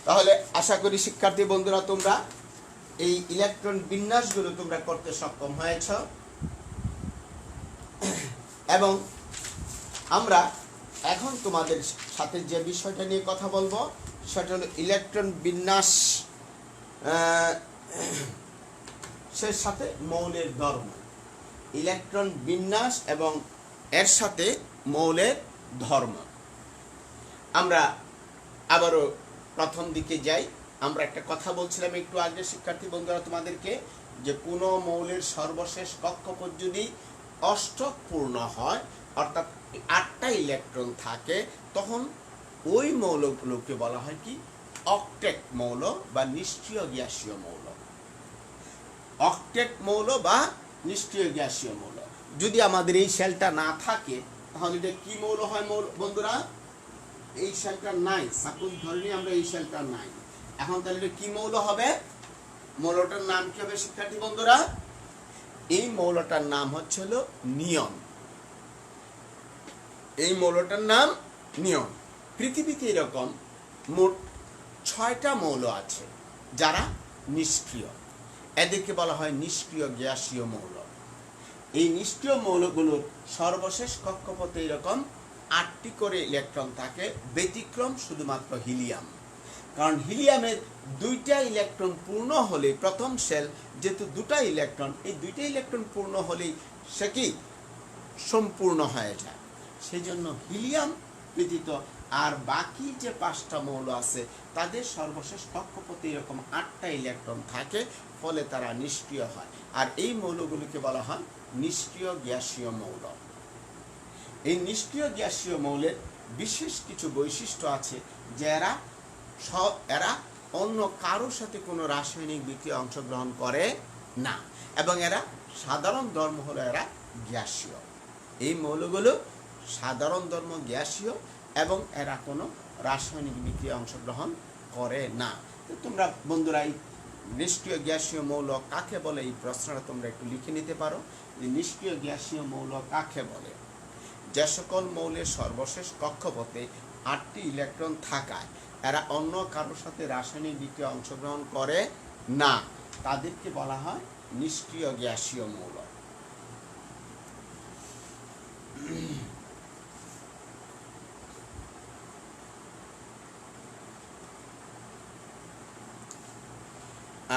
S1: তাহলে আশা করি শিক্ষার্থী বন্ধুরা তোমরা এই ইলেকট্রন বিন্যাসগুলো তোমরা করতে সক্ষম হয়েছ এবং আমরা এখন তোমাদের সাথে যে বিষয়টা নিয়ে কথা বলবো সেটা হলো ইলেকট্রন বিন্যাস এর সাথে মৌলের ধর্ম। ইলেকট্রন বিন্যাস এবং এর সাথে মৌলের ধর্ম। আমরা আবারও প্রথম দিকে যাই। আমরা একটা কথা বলছিলাম একটু আগে শিক্ষার্থী বন্ধুরা তোমাদেরকে, যে কোনো মৌলের সর্বশেষ কক্ষপথ যদি অষ্টক পূর্ণ হয়, অর্থাৎ 8টা ইলেকট্রন থাকে, তখন ওই মৌলগুলোকে বলা হয় কি? অক্টেট মৌল বা নিষ্ক্রিয় গ্যাসীয় মৌল। অক্টেট মৌল বা নিষ্ক্রিয় গ্যাসীয় মৌল। যদি আমাদের এই শেলটা না থাকে তাহলে এটা কি মৌল হয় বন্ধুরা? এই শেলটা নাই, সাপোজ ধরে নিই আমরা এই শেলটা নাই, এখন তাহলে এটা কি মৌল হবে? মৌলটার নাম কি হবে শিক্ষার্থী বন্ধুরা? এই মৌলটার নাম হচ্ছিল নিয়ন। এই মৌলটার নাম নিয়ন। পৃথিবীতে এরকম মোট 6টা মৌল আছে যারা নিষ্ক্রিয়, এদেরকে বলা হয় নিষ্ক্রিয় গ্যাসীয় মৌল। এই নিষ্ক্রিয় মৌলগুলোর সর্বশেষ কক্ষপথে এরকম 8টি করে ইলেকট্রন থাকে, ব্যতিক্রম শুধুমাত্র হিলিয়াম। কারণ হিলিয়ামের 2টা ইলেকট্রন পূর্ণ হলে, প্রথম শেল যেহেতু 2টা ইলেকট্রন, এই 2টা ইলেকট্রন পূর্ণ হলেই সে কি সম্পূর্ণ হয়ে যায়। সেই জন্য হিলিয়াম ব্যতীত আর বাকি যে 5টা মৌল আছে তাদের সর্বশেষ কক্ষপথে এরকম 8টা ইলেকট্রন থাকে, ফলে তারা নিষ্ক্রিয় হয়। আর এই মৌলগুলিকে বলা হয় নিষ্ক্রিয় গ্যাসীয় মৌল। এই নিষ্ক্রিয় গ্যাসীয় মৌলের বিশেষ কিছু বৈশিষ্ট্য আছে যে এরা অন্য কারোর সাথে কোনো রাসায়নিক বিক্রিয়া অংশগ্রহণ করে না, এবং এরা সাধারণ ধর্ম হলো এরা গ্যাসীয়। এই মৌলগুলো সাধারণ ধর্ম গ্যাসীয় এবং এরা কোনো রাসায়নিক বিক্রিয়া অংশগ্রহণ করে না। তো তোমরা বন্ধুরা এই নিষ্ক্রিয় গ্যাসীয় মৌল কাকে বলে, এই প্রশ্নটা তোমরা একটু লিখে নিতে পারো যে নিষ্ক্রিয় গ্যাসীয় মৌল কাকে বলে। যে সকল মৌলের সর্বশেষ কক্ষপথে 8টি ইলেকট্রন থাকায় এরা অন্য কারোর সাথে রাসায়নিক বিক্রিয়া অংশগ্রহণ করে না, তাদেরকে বলা হয় নিষ্ক্রিয় গ্যাসীয় মৌল।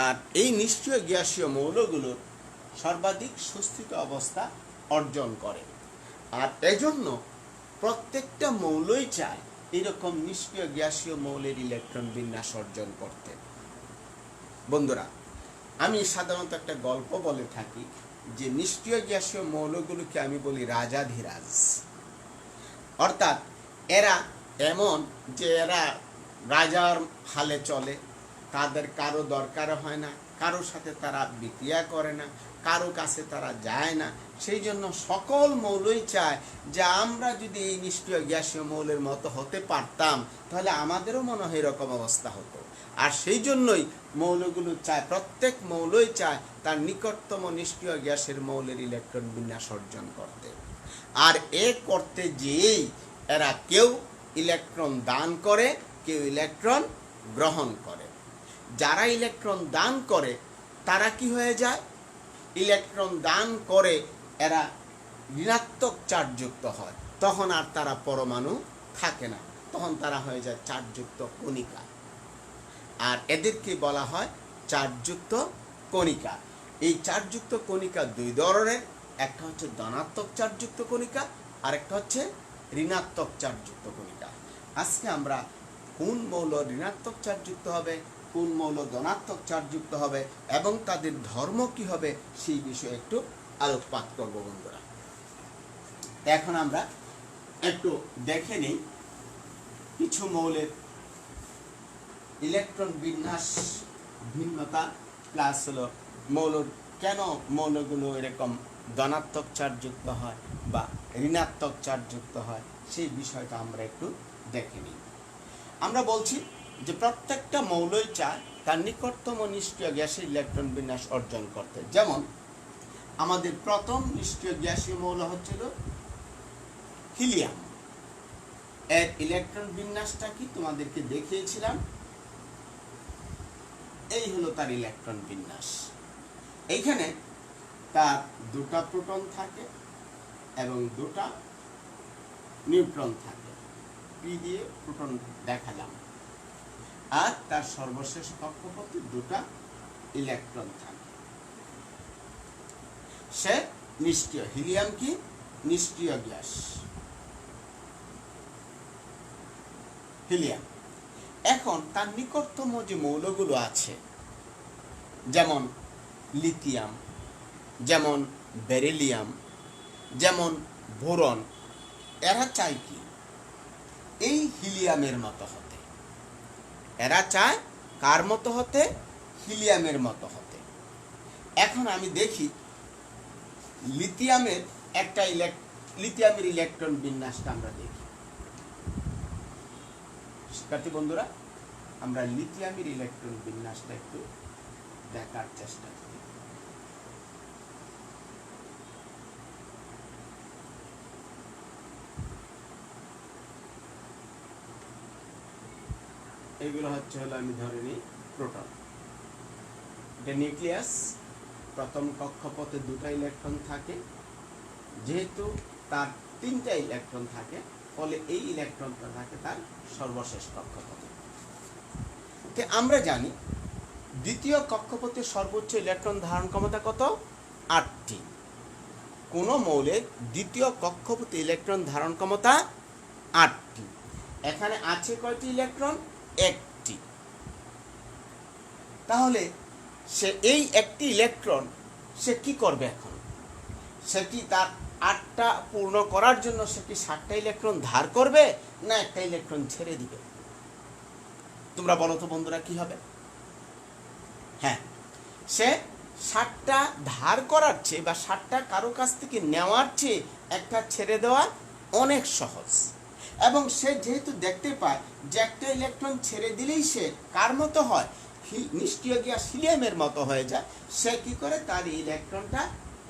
S1: আর এই নিষ্ক্রিয় গ্যাসীয় মৌলগুলোর সর্বাধিক সুস্থিত অবস্থা অর্জন করে। আর এজন্য প্রত্যেকটা মৌলই চায় এরকম নিষ্ক্রিয় গ্যাসীয় মৌলের ইলেকট্রন বিন্যাস অর্জন করতে। বন্ধুরা, আমি সাধারণত একটা গল্প বলে থাকি যে নিষ্ক্রিয় গ্যাসীয় মৌলগুলোকে আমি বলি রাজাধিরাজ। অর্থাৎ এরা এমন যে এরা রাজার হালে চলে, তাদের কারো দরকার হয় না, কারোর সাথে তারা বিক্রিয়া করে না, কারো কাছে তারা যায় না, সেই জন্য সকল মৌলই চায় যে আমরা যদি এই নিষ্ক্রিয় গ্যাসীয় মৌলের মতো হতে পারতাম তাহলে আমাদেরও মনে হয় এরকম অবস্থা হতো। আর সেই জন্যই মৌলগুলো চায়, প্রত্যেক মৌলই চায় তার নিকটতম নিষ্ক্রিয় গ্যাসের মৌলের ইলেকট্রন বিন্যাস অর্জন করতে। আর এ করতে যেয়েই এরা কেউ ইলেকট্রন দান করে, কেউ ইলেকট্রন গ্রহণ করে। যারা ইলেকট্রন দান করে তারা কি হয়ে যায়? ইলেকট্রন দান করে এরা ঋণাত্মক চার্জযুক্ত হয়, তখন আর তারা পরমাণু থাকে না, তখন তারা হয়ে যায় চার্জযুক্ত কণিকা। আর এদেরকে বলা হয় চার্জযুক্ত কণিকা। এই চার্জযুক্ত কণিকা দুই ধরনের, একটা হচ্ছে ধনাত্মক চার্জযুক্ত কণিকা, আর একটা হচ্ছে ঋণাত্মক চার্জযুক্ত কণিকা। আজকে আমরা কোন মৌল ঋণাত্মক চার্জযুক্ত হবে, কোন মৌল ধনাত্মক চার্জযুক্ত হবে এবং তাদের ধর্ম কি হবে সেই বিষয়ে একটু আলোকপাত করব বন্ধুরা। এখন আমরা একটু দেখে নিই কিছু মৌলের ইলেকট্রন বিন্যাস ভিন্নতা, প্লাস হলো মৌল কেন মৌলগুলো এরকম ধনাত্মক চার্জযুক্ত হয় বা ঋণাত্মক চার্জযুক্ত হয়, সেই বিষয়টা আমরা একটু দেখে নিই। আমরা বলছি যে প্রত্যেকটা মৌলই চায় তার নিকটতম নিষ্ক্রিয় গ্যাসের ইলেকট্রন বিন্যাস অর্জন করতে। যেমন আমাদের প্রথম নিষ্ক্রিয় গ্যাসীয় মৌল হচ্ছিল হিলিয়াম। এর ইলেকট্রন বিন্যাসটা কি তোমাদেরকে দেখিয়েছিলাম, এই হলো তার ইলেকট্রন বিন্যাস। এইখানে তার দুটা প্রোটন থাকে এবং দুটা নিউট্রন থাকে, পি দিয়ে প্রোটন দেখালাম। আর তার সর্বশেষ কক্ষপথে দুটা ইলেকট্রন থাকে। সে নিষ্ক্রিয়। হিলিয়াম কি? নিষ্ক্রিয় গ্যাস হিলিয়াম। এখন তার নিকটতম যে মৌলগুলো আছে, যেমন লিথিয়াম, যেমন বেরিলিয়াম, যেমন বোরন, এরা চায় কি? এই হিলিয়ামের মতো হতে। এরা চায় কার মতো হতে? হিলিয়ামের মতো হতে। এখন আমি দেখি লিথিয়ামের লিথিয়ামের ইলেকট্রন বিন্যাসটা আমরা দেখি। শিক্ষার্থী বন্ধুরা, আমরা লিথিয়ামের ইলেকট্রন বিন্যাসটা একটু দেখার চেষ্টা করি। এগুলো হচ্ছে হলো, আমি ধরে নিই প্রোটন। এটা নিউক্লিয়াস, প্রথম কক্ষপথে দুটা ইলেকট্রন থাকে। যেহেতু তার তিনটা ইলেকট্রন থাকে, ফলে এই ইলেকট্রনটা থাকে তার সর্বশেষ কক্ষপথে। আমরা জানি দ্বিতীয় কক্ষপথে সর্বোচ্চ ইলেকট্রন ধারণ ক্ষমতা কত? 8টি। কোন মৌলের দ্বিতীয় কক্ষপথে ইলেকট্রন ধারণ ক্ষমতা 8টি। এখানে আছে কয়টি ইলেকট্রন? 1টি। তাহলে সে এই একটি ইলেকট্রন সে কি করবে? এখন সে কি তার 8টা পূর্ণ করার জন্য সে কি 7টা ইলেকট্রন ধার করবে, না একটা ইলেকট্রন ছেড়ে দিবে? তোমরা বলো তো বন্ধুরা, কি হবে? হ্যাঁ, সে 7টা ধার করার চেয়ে বা 7টা কারো কাছ থেকে নেওয়ার চেয়ে একটা ছেড়ে দেওয়া অনেক সহজ। এবং সে যেহেতু দেখতে পায় যে একটা ইলেকট্রন ছেড়ে দিলেই সে কার মতো হয়? নিষ্ক্রিয় গ্যাস হিলিয়ামের মতো হয়ে যায়। সে কি করে? তার ইলেকট্রনটা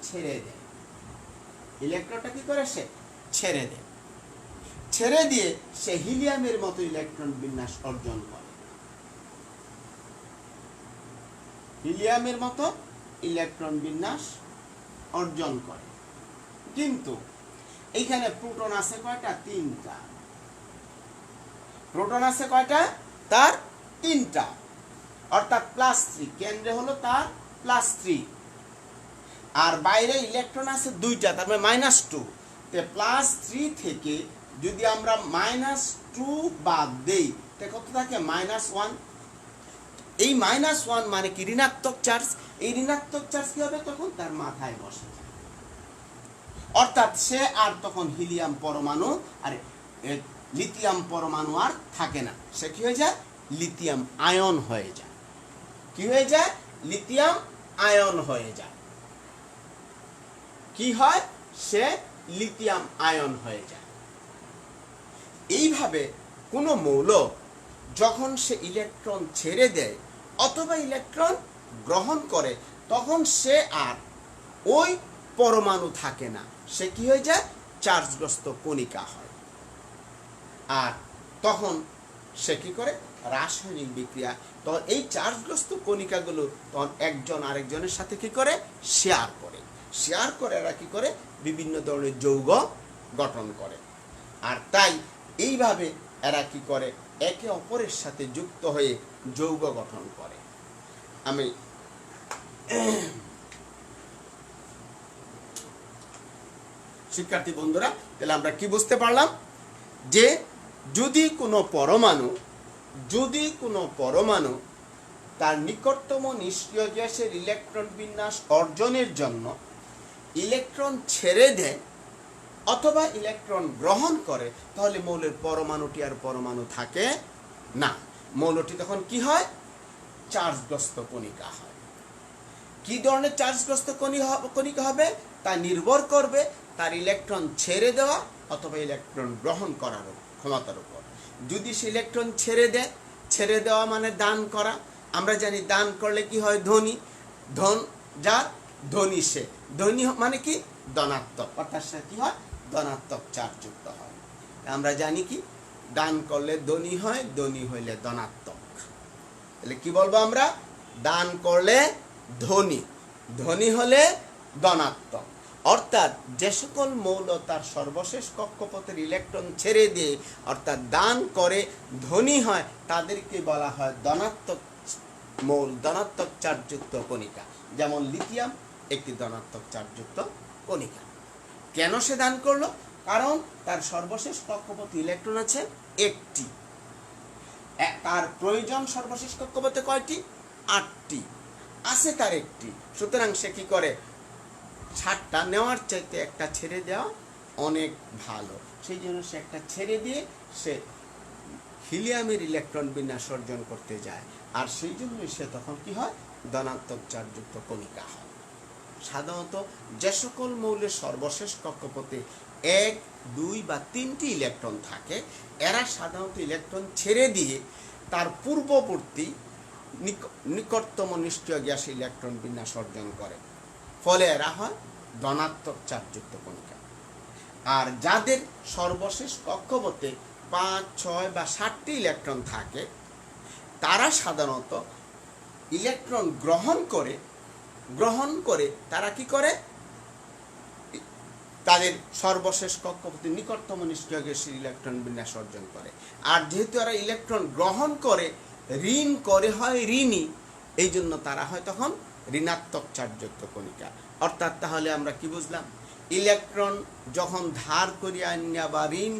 S1: ছেড়ে দেয়। ইলেকট্রনটা কি করে? সে ছেড়ে দেয়। ছেড়ে দিয়ে সে হিলিয়ামের মতো ইলেকট্রন বিন্যাস অর্জন করে। হিলিয়ামের মতো ইলেকট্রন বিন্যাস অর্জন করে। কিন্তু এইখানে প্রোটন আছে কয়টা? 3টা। প্রোটন আছে কয়টা? তার 3টা, অর্থাৎ +3। কেন্দ্রে হলো তার +3, আর বাইরে ইলেকট্রন আছে 2টা, তার মানে -2। তে +3 থেকে যদি আমরা -2 বাদ দেই, তে কত থাকে? -1। এই -1 মানে কি? ঋণাত্মক চার্জ। এই ঋণাত্মক চার্জ কি হবে? তখন তার মাথায় বসে যায়। অর্থাৎ সে আর তখন হিলিয়াম পরমাণু আর লিথিয়াম পরমাণু আর থাকে না। সে কি হয়ে যায়? লিথিয়াম আয়ন হয়ে যায়। কি হয়ে যায়? লিথিয়াম আয়ন হয়ে যায়। কি হয়, সে লিথিয়াম আয়ন হয়ে যায়। এইভাবে কোনো মৌল যখন সে ইলেকট্রন ছেড়ে দেয় অথবা ইলেকট্রন গ্রহণ করে, তখন সে আর ওই পরমাণু থাকে না, সে কি হয়ে যায়, চার্জগ্রস্ত কণিকা হয়। আর তখন সে কি করে, রাসায়নিক বিক্রিয়া, তখন এই চার্জগ্রস্ত কণিকাগুলো তখন একজন আরেকজনের সাথে কি করে, শেয়ার করে। এরা কি করে, বিভিন্ন ধরনের যৌগ গঠন করে। আর তাই এইভাবে এরা কি করে, একে অপরের সাথে যুক্ত হয়ে যৌগ গঠন করে। আমি শিক্ষার্থী বন্ধুরা, তাহলে আমরা কি বুঝতে পারলাম, যে যদি কোনো পরমাণু তার নিকটতম নিষ্ক্রিয় গ্যাসের ইলেকট্রন বিন্যাস অর্জনের জন্য ইলেকট্রন ছেড়ে দেয় অথবা ইলেকট্রন গ্রহণ করে, তাহলে মৌলের পরমাণুটি আর পরমাণু থাকে না। মৌলটি তখন কি হয়, চার্জগ্রস্ত কণিকা হয়। কি ধরনের চার্জগ্রস্ত কণিকা হবে তা নির্ভর করবে তার ইলেকট্রন ছেড়ে দেওয়া অথবা ইলেকট্রন গ্রহণ করার ক্ষমতার উপর। যদি সে ইলেকট্রন ছেড়ে দেওয়া মানে দান করা, আমরা জানি দান করলে কি হয়, ধনী সে ধনী মানে কি, ধনাত্মক, অর্থাৎ সে কি হয়, ধনাত্মক চার্জযুক্ত হয়। আমরা জানি কি, দান করলে ধনী হয়, ধনী হইলে ধনাত্মক। তাহলে কি বলবো আমরা, দান করলে ধনী হলে ধনাত্মক। অর্থাৎ যে সকল মৌল তার সর্বশেষ কক্ষপথের ইলেকট্রন ছেড়ে দিয়ে অর্থাৎ দান করে ধনী হয়, তাদেরকে বলা হয় ধনাত্মক মৌল, ধনাত্মক চার্জযুক্ত কণিকা। যেমন লিথিয়াম একটি ধনাত্মক চার্জযুক্ত কণিকা। কেন সে দান করলো, কারণ তার সর্বশেষ কক্ষপথে ইলেকট্রন আছে একটি, তার প্রয়োজন সর্বশেষ কক্ষপথে কয়টি, 8টি, আছে তার একটি। সুতরাং সে কি করে, 7টা নেওয়ার চাইতে একটা ছেড়ে দেওয়া অনেক ভালো, সেই জন্য সে একটা ছেড়ে দিয়ে সে হিলিয়ামের ইলেকট্রন বিন্যাস অর্জন করতে যায়। আর সেই জন্য সে তখন কি হয়, ধনাত্মক চার্জযুক্ত কণিকা হয়। সাধারণত যে সকল মৌলের সর্বশেষ কক্ষপথে 1, 2 বা 3টি ইলেকট্রন থাকে, এরা সাধারণত ইলেকট্রন ছেড়ে দিয়ে তার পূর্ববর্তী নিকটতম নিষ্ক্রিয় গ্যাস ইলেকট্রন বিন্যাস অর্জন করে, ফলে এরা হয় ধনাত্মক চার্জযুক্ত কণিকা। আর যাদের সর্বশেষ কক্ষপথে 5, 6 বা 7টি ইলেকট্রন থাকে, তারা সাধারণত ইলেকট্রন গ্রহণ করে তারা কি করে, তাদের সর্বশেষ কক্ষপথে নিকটতম নিষ্ক্রিয় গ্যাসের ইলেকট্রন বিন্যাস অর্জন করে। আর যেহেতু এরা ইলেকট্রন গ্রহণ করে ঋণ করে হয় ঋণী, এই জন্য তারা হয় তখন ঋণাত্মক চার্জযুক্ত কণিকা। অর্থাৎ তাহলে আমরা কি বুঝলাম, ইলেকট্রন যখন ধার করিয়া আনিয়া বা ঋণ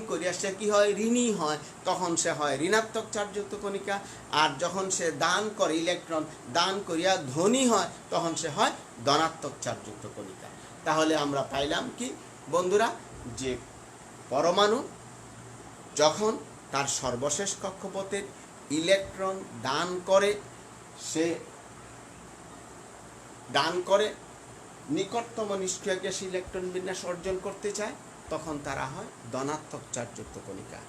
S1: করিয়া সে কি হয়, ঋণী হয়, তখন সে হয় ঋণাত্মক চার্জযুক্ত কণিকা। আর যখন সে দান করে, ইলেকট্রন দান করিয়া ধনী হয়, তখন সে হয় ধনাত্মক চার্জযুক্ত কণিকা। তাহলে আমরা পাইলাম কি বন্ধুরা, যে পরমাণু যখন তার সর্বশেষ কক্ষপথের ইলেকট্রন দান করে নিকটতম নিষ্ক্রিয় গ্যাস ইলেকট্রন বিন্যাস অর্জন করতে চায়, তখন তারা হয় ধনাত্মক চার্জযুক্ত কণিকা।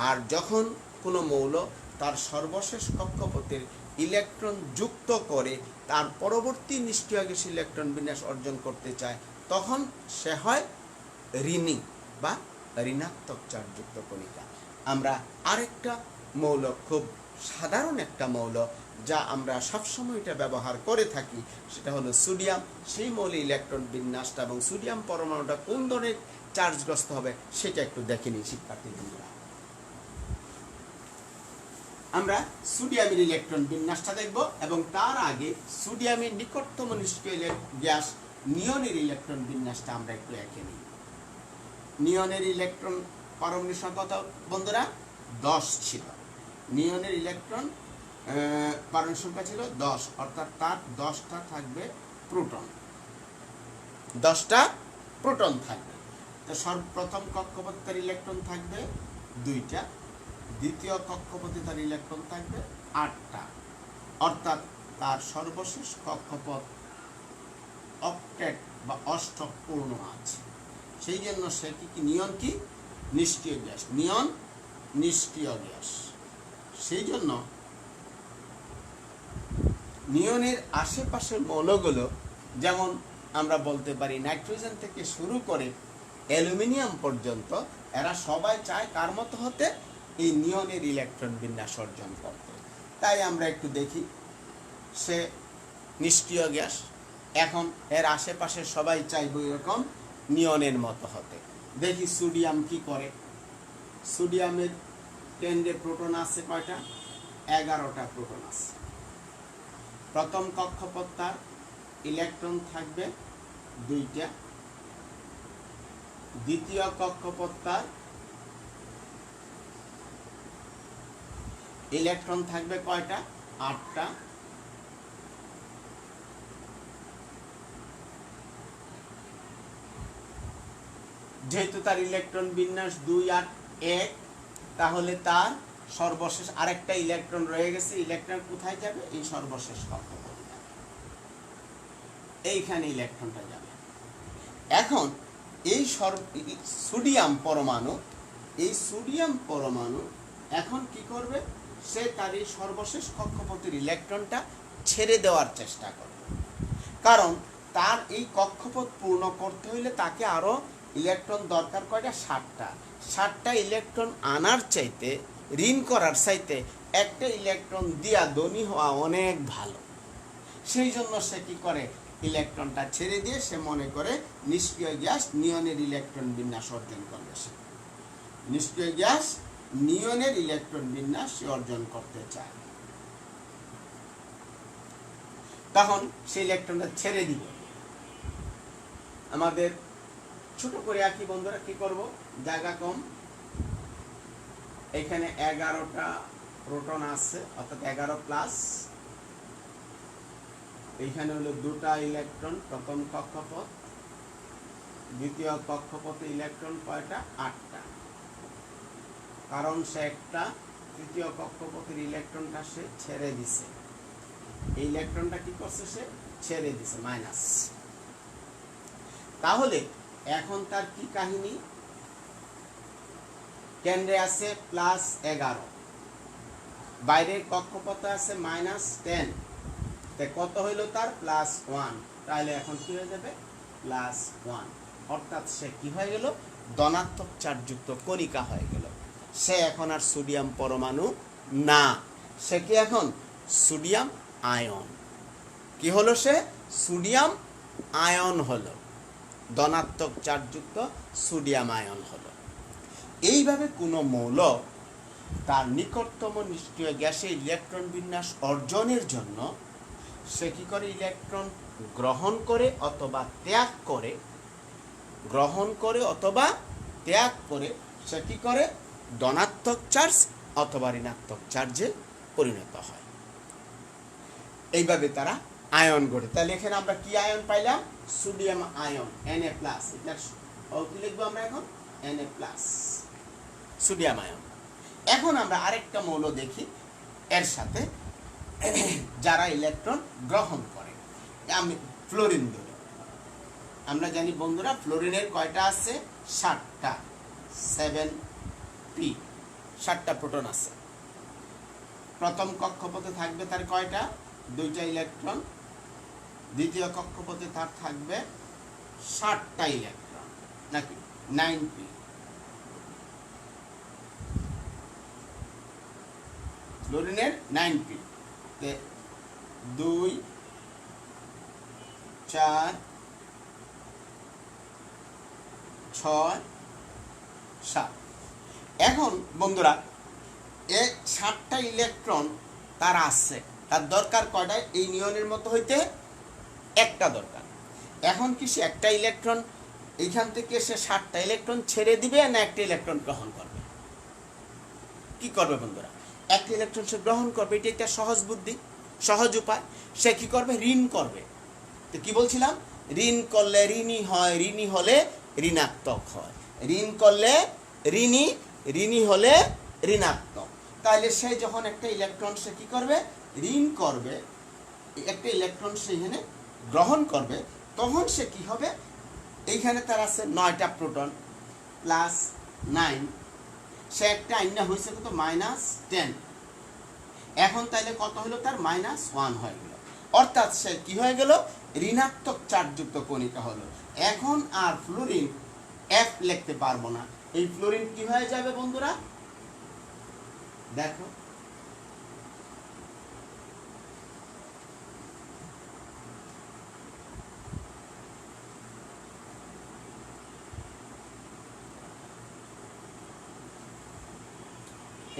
S1: আর যখন কোনো মৌল তার সর্বশেষ কক্ষপথের ইলেকট্রন যুক্ত করে তার পরবর্তী নিষ্ক্রিয় গ্যাস ইলেকট্রন বিন্যাস অর্জন করতে চায়, তখন সে হয় ঋণী বা ঋণাত্মক চার্জযুক্ত কণিকা। আমরা আরেকটা মৌল, খুব সাধারণ একটা মৌল, যা আমরা সবসময় এটা ব্যবহার করে থাকি, সেটা হলো সোডিয়াম। সেই মৌলে ইলেকট্রন বিন্যাসটা এবং সোডিয়াম পরমাণুটা কোন ধরনের চার্জগ্রস্ত হবে সেটা একটু দেখে নিই শিক্ষার্থী বন্ধুরা। আমরা সোডিয়ামের ইলেকট্রন বিন্যাসটা দেখব, এবং তার আগে সোডিয়ামের নিকটতম নিষ্ক্রিয় গ্যাস নিয়নের ইলেকট্রন বিন্যাসটা আমরা একটু এঁকে নিই। নিয়নের ইলেকট্রন পারমাণবিক সংখ্যা কত বন্ধুরা, 10 ছিল। নিয়নের ইলেকট্রন পারমাণবিক সংখ্যা ছিল 10, অর্থাৎ তার 10টা থাকবে প্রোটন, 10টা প্রোটন থাকবে। তো সর্বপ্রথম কক্ষপথে তার ইলেকট্রন থাকবে 2টা, দ্বিতীয় কক্ষপথে তার ইলেকট্রন থাকবে 8টা, অর্থাৎ তার সর্বশেষ কক্ষপথ অক্টেট বা অষ্টক পূর্ণ আছে। সেই জন্য সে কি নিয়ন কি নিষ্ক্রিয় গ্যাস, নিয়ন নিষ্ক্রিয় গ্যাস। সেই জন্য নিয়নের আশেপাশের মৌলগুলো, যেমন আমরা বলতে পারি নাইট্রোজেন থেকে শুরু করে অ্যালুমিনিয়াম পর্যন্ত, এরা সবাই চায় কার মতো হতে, এই নিয়নের ইলেকট্রন বিন্যাস অর্জন করতে। তাই আমরা একটু দেখি, সে নিষ্ক্রিয় গ্যাস, এখন এর আশেপাশে সবাই চাইবে এরকম নিয়নের মতো হতে। দেখি সোডিয়াম কি করে। সোডিয়ামের কেন্দ্রে প্রোটন আছে কয়টা? 11টা প্রোটন আছে। প্রথম কক্ষপথ তার ইলেকট্রন থাকবে 2টা, দ্বিতীয় কক্ষপথ তার ইলেকট্রন থাকবে কয়টা? 8টা, যেহেতু তার ইলেকট্রন বিন্যাস 2, 8, 1, তাহলে তার সর্বশেষ আরেকটা ইলেকট্রন রয়ে গেছে। ইলেকট্রন কোথায় যাবে? এই সর্বশেষ কক্ষপথে যাবে, এইখানে ইলেকট্রনটা যাবে। এখন এই সোডিয়াম পরমাণু, এই সোডিয়াম পরমাণু এখন কি করবে? সে তার এই সর্বশেষ কক্ষপথের ইলেকট্রনটা ছেড়ে দেওয়ার চেষ্টা করবে, কারণ তার এই কক্ষপথ পূর্ণ করতে হইলে তাকে আরো ইলেকট্রন দরকার কয়টা? 7টা। 7টা ইলেকট্রন আনার চাইতে, ঋণ করার চাইতে একটা ইলেকট্রন দিয়া ধনী হওয়া অনেক ভালো। সেই জন্য সে কি করে? ইলেকট্রনটা ছেড়ে দিয়ে সে মনে করে নিষ্ক্রিয় গ্যাস নিয়নের ইলেকট্রন বিন্যাস অর্জন করবে। সে নিষ্ক্রিয় গ্যাস নিয়নের ইলেকট্রন বিন্যাস সে অর্জন করতে চায়। তখন সেই ইলেকট্রনটা ছেড়ে দিবে। আমাদের ছোট করে আঁকি বন্ধুরা, কি করব? জায়গা কম, এখানে 11টা প্রোটন আছে, অর্থাৎ 11 প্লাস, এইখানে হলো 2টা ইলেকট্রন প্রথম কক্ষপথ, দ্বিতীয় কক্ষপথে ইলেকট্রন কয়টা? 8টা, কারণ সে একটা তৃতীয় কক্ষপথের ইলেকট্রনটা সে ছেড়ে দিছে। এই ইলেকট্রনটা কি করছে? সে ছেড়ে দিছে, মাইনাস। তাহলে এখন তার কি কাহিনী? কেন্দ্রে আছে +11, বাইরের কক্ষপথে আছে -10, কত হইল তার? +1। তাহলে এখন কি হয়ে যাবে? +1, অর্থাৎ সে কি হয়ে গেল? ধনাত্মক চার্জযুক্ত কণিকা হয়ে গেল। সে এখন আর সোডিয়াম পরমাণু না, সে কি এখন? Sodium ion. কি হলো? সে সোডিয়াম আয়ন হলো, ধনাত্মক চার্জযুক্ত সোডিয়াম আয়ন হলো। এইভাবে কোনো মৌল তার নিকটতম নিষ্ক্রিয় গ্যাসে ইলেকট্রন বিন্যাস অর্জনের জন্য সে কি করে? ইলেকট্রন গ্রহণ করে অথবা ত্যাগ করে, গ্রহণ করে অথবা ত্যাগ করে সে কি করে? ধনাত্মক চার্জ অথবা ঋণাত্মক চার্জে পরিণত হয়। এইভাবে তারা আয়ন গড়ে। তাহলে এখানে আমরা কি আয়ন পাইলাম? Sodium ion, Na+। এটার কি লিখবো আমরা এখন? Na+, sodium ion. এখন আমরা আরেকটা মৌল দেখি এর সাথে যারা ইলেকট্রন গ্রহণ করে। আমি ফ্লোরিন ধরি। আমরা জানি বন্ধুরা, ফ্লোরিনের কয়টা আছে? 7টা, 7p, 7টা প্রোটন আছে। প্রথম কক্ষপথে থাকবে তার কয়টা? 2টা ইলেকট্রন। দ্বিতীয় কক্ষপথে তার থাকবে 7টা ইলেকট্রন, নাকি 9p। ফ্লোরিনের 9p, 2, 4, 6, 7। এখন বন্ধুরা, এই 7টা ইলেকট্রন তার আছে, তার দরকার কয়টা? এই নিয়নের মতো হইতে একটা দরকার। এখন কি সে একটা ইলেকট্রন এইখান থেকে সে 7টা ইলেকট্রন ছেড়ে দিবে, না একটা ইলেকট্রন গ্রহণ করবে? কি করবে বন্ধুরা? একটা ইলেকট্রন সে গ্রহণ করবে। এটা একটা সহজ বুদ্ধি, সহজ উপায়। সে কি করবে? ঋণ করবে। তো কি বলছিলাম? ঋণ করলে ঋণী হয়, ঋণী হলে ঋণাত্মক হয়, ঋণ করলে ঋণী, ঋণী হলে ঋণাত্মক। তাহলে সে যখন একটা ইলেকট্রন সে কি করবে? ঋণ করবে, একটা ইলেকট্রন সে এখানে গ্রহণ করবে, তখন সে কি হবে, এইখানে তার আছে 9টা প্রোটন প্লাস 9, সে একটা আইনা হয়েছে কত -10, এখন তাইলে কত হলো তার -1 হয়ে গেল, অর্থাৎ সে কি হয়ে গেল, ঋণাত্মক চার্জযুক্ত কণিকা হলো। এখন আর ফ্লোরিন F লিখতে পারবো না, এই ফ্লোরিন কি হয়ে যাবে বন্ধুরা, দেখো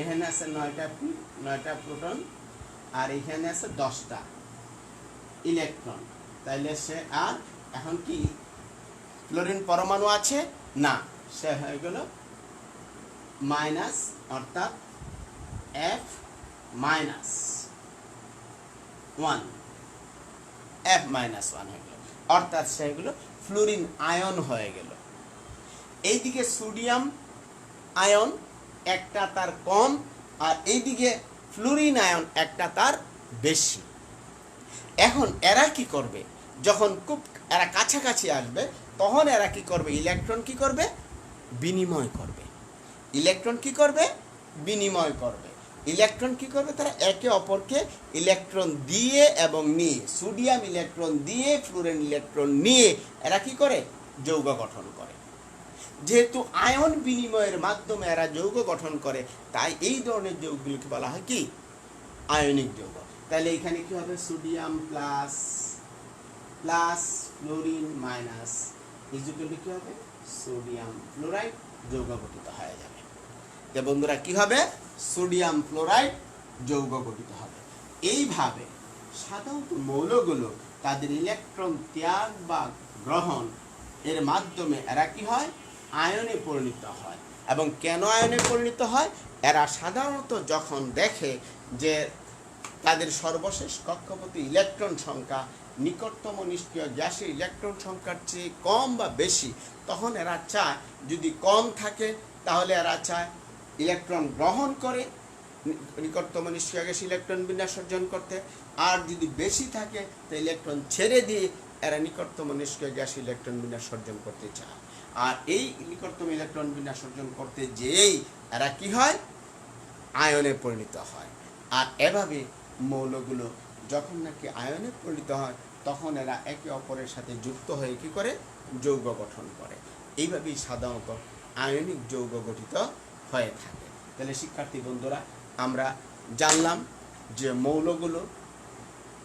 S1: এখানে আছে 9টা প্রোটন আর এখানে আছে 10টা ইলেকট্রন, তাইলে সে আর এখন কি ফ্লোরিন পরমাণু আছে না, সে হয়ে গেল মাইনাস, অর্থাৎ F -1, F -1 হয়ে গেল, অর্থাৎ সে হয়ে গেল ফ্লোরিন আয়ন হয়ে গেল। এইদিকে সোডিয়াম আয়ন একটা তার কম, আর এইদিকে ফ্লোরিন আয়ন একটা তার বেশি। এখন এরা কি করবে, যখন খুব এরা কাছাকাছি আসবে তখন এরা কি করবে, ইলেকট্রন কি করবে, বিনিময় করবে। ইলেকট্রন কি করবে, বিনিময় করবে। ইলেকট্রন কি করবে, তারা একে অপরকে ইলেকট্রন দিয়ে এবং নিয়ে, সোডিয়াম ইলেকট্রন দিয়ে ফ্লোরিন ইলেকট্রন নিয়ে এরা কি করে, যৌগ গঠন করে। যেহেতু আয়ন বিনিময়ের মাধ্যমে এরা যৌগ গঠন করে, তাই এই ধরনের যৌগগুলোকে বলা হয় কি, আয়নিক যৌগ। তাহলে এখানে কি হবে, sodium plus plus fluorine minus equal to কি হবে, সোডিয়াম ফ্লোরাইড যৌগ গঠিত হয়ে যাবে। তো বন্ধুরা কি হবে, সোডিয়াম ফ্লোরাইড যৌগ গঠিত হবে। এইভাবে সাধারণত মৌলগুলো তাদের ইলেকট্রন ত্যাগ বা গ্রহণ এর মাধ্যমে এরা কি হয়, আয়নে পরিণত হয়। এবং কেন আয়নে পরিণত হয়, এরা সাধারণত যখন দেখে যে তাদের সর্বশেষ কক্ষপথে ইলেকট্রন সংখ্যা নিকটতম নিষ্ক্রিয় গ্যাসের ইলেকট্রন সংখ্যার চেয়ে কম বা বেশি, তখন এরা চায় যদি কম থাকে তাহলে এরা চায় ইলেকট্রন গ্রহণ করে নিকটতম নিষ্ক্রিয় গ্যাস ইলেকট্রন বিন্যাস অর্জন করতে, আর যদি বেশি থাকে তো ইলেকট্রন ছেড়ে দিয়ে এরা নিকটতম নিষ্ক্রিয় গ্যাস ইলেকট্রন বিন্যাস অর্জন করতে চায়। আর এই নিকটতম ইলেকট্রন বিন্যাস অর্জন করতে যেই এরা কি হয়, আয়নে পরিণত হয়। আর এভাবে মৌলগুলো যখন নাকি আয়নে পরিণত হয় তখন এরা একে অপরের সাথে যুক্ত হয়ে কি করে, যৌগ গঠন করে। এইভাবেই সাধারণত আয়নিক যৌগ গঠিত হয়ে থাকে। তাহলে শিক্ষার্থী বন্ধুরা, আমরা জানলাম যে মৌলগুলো,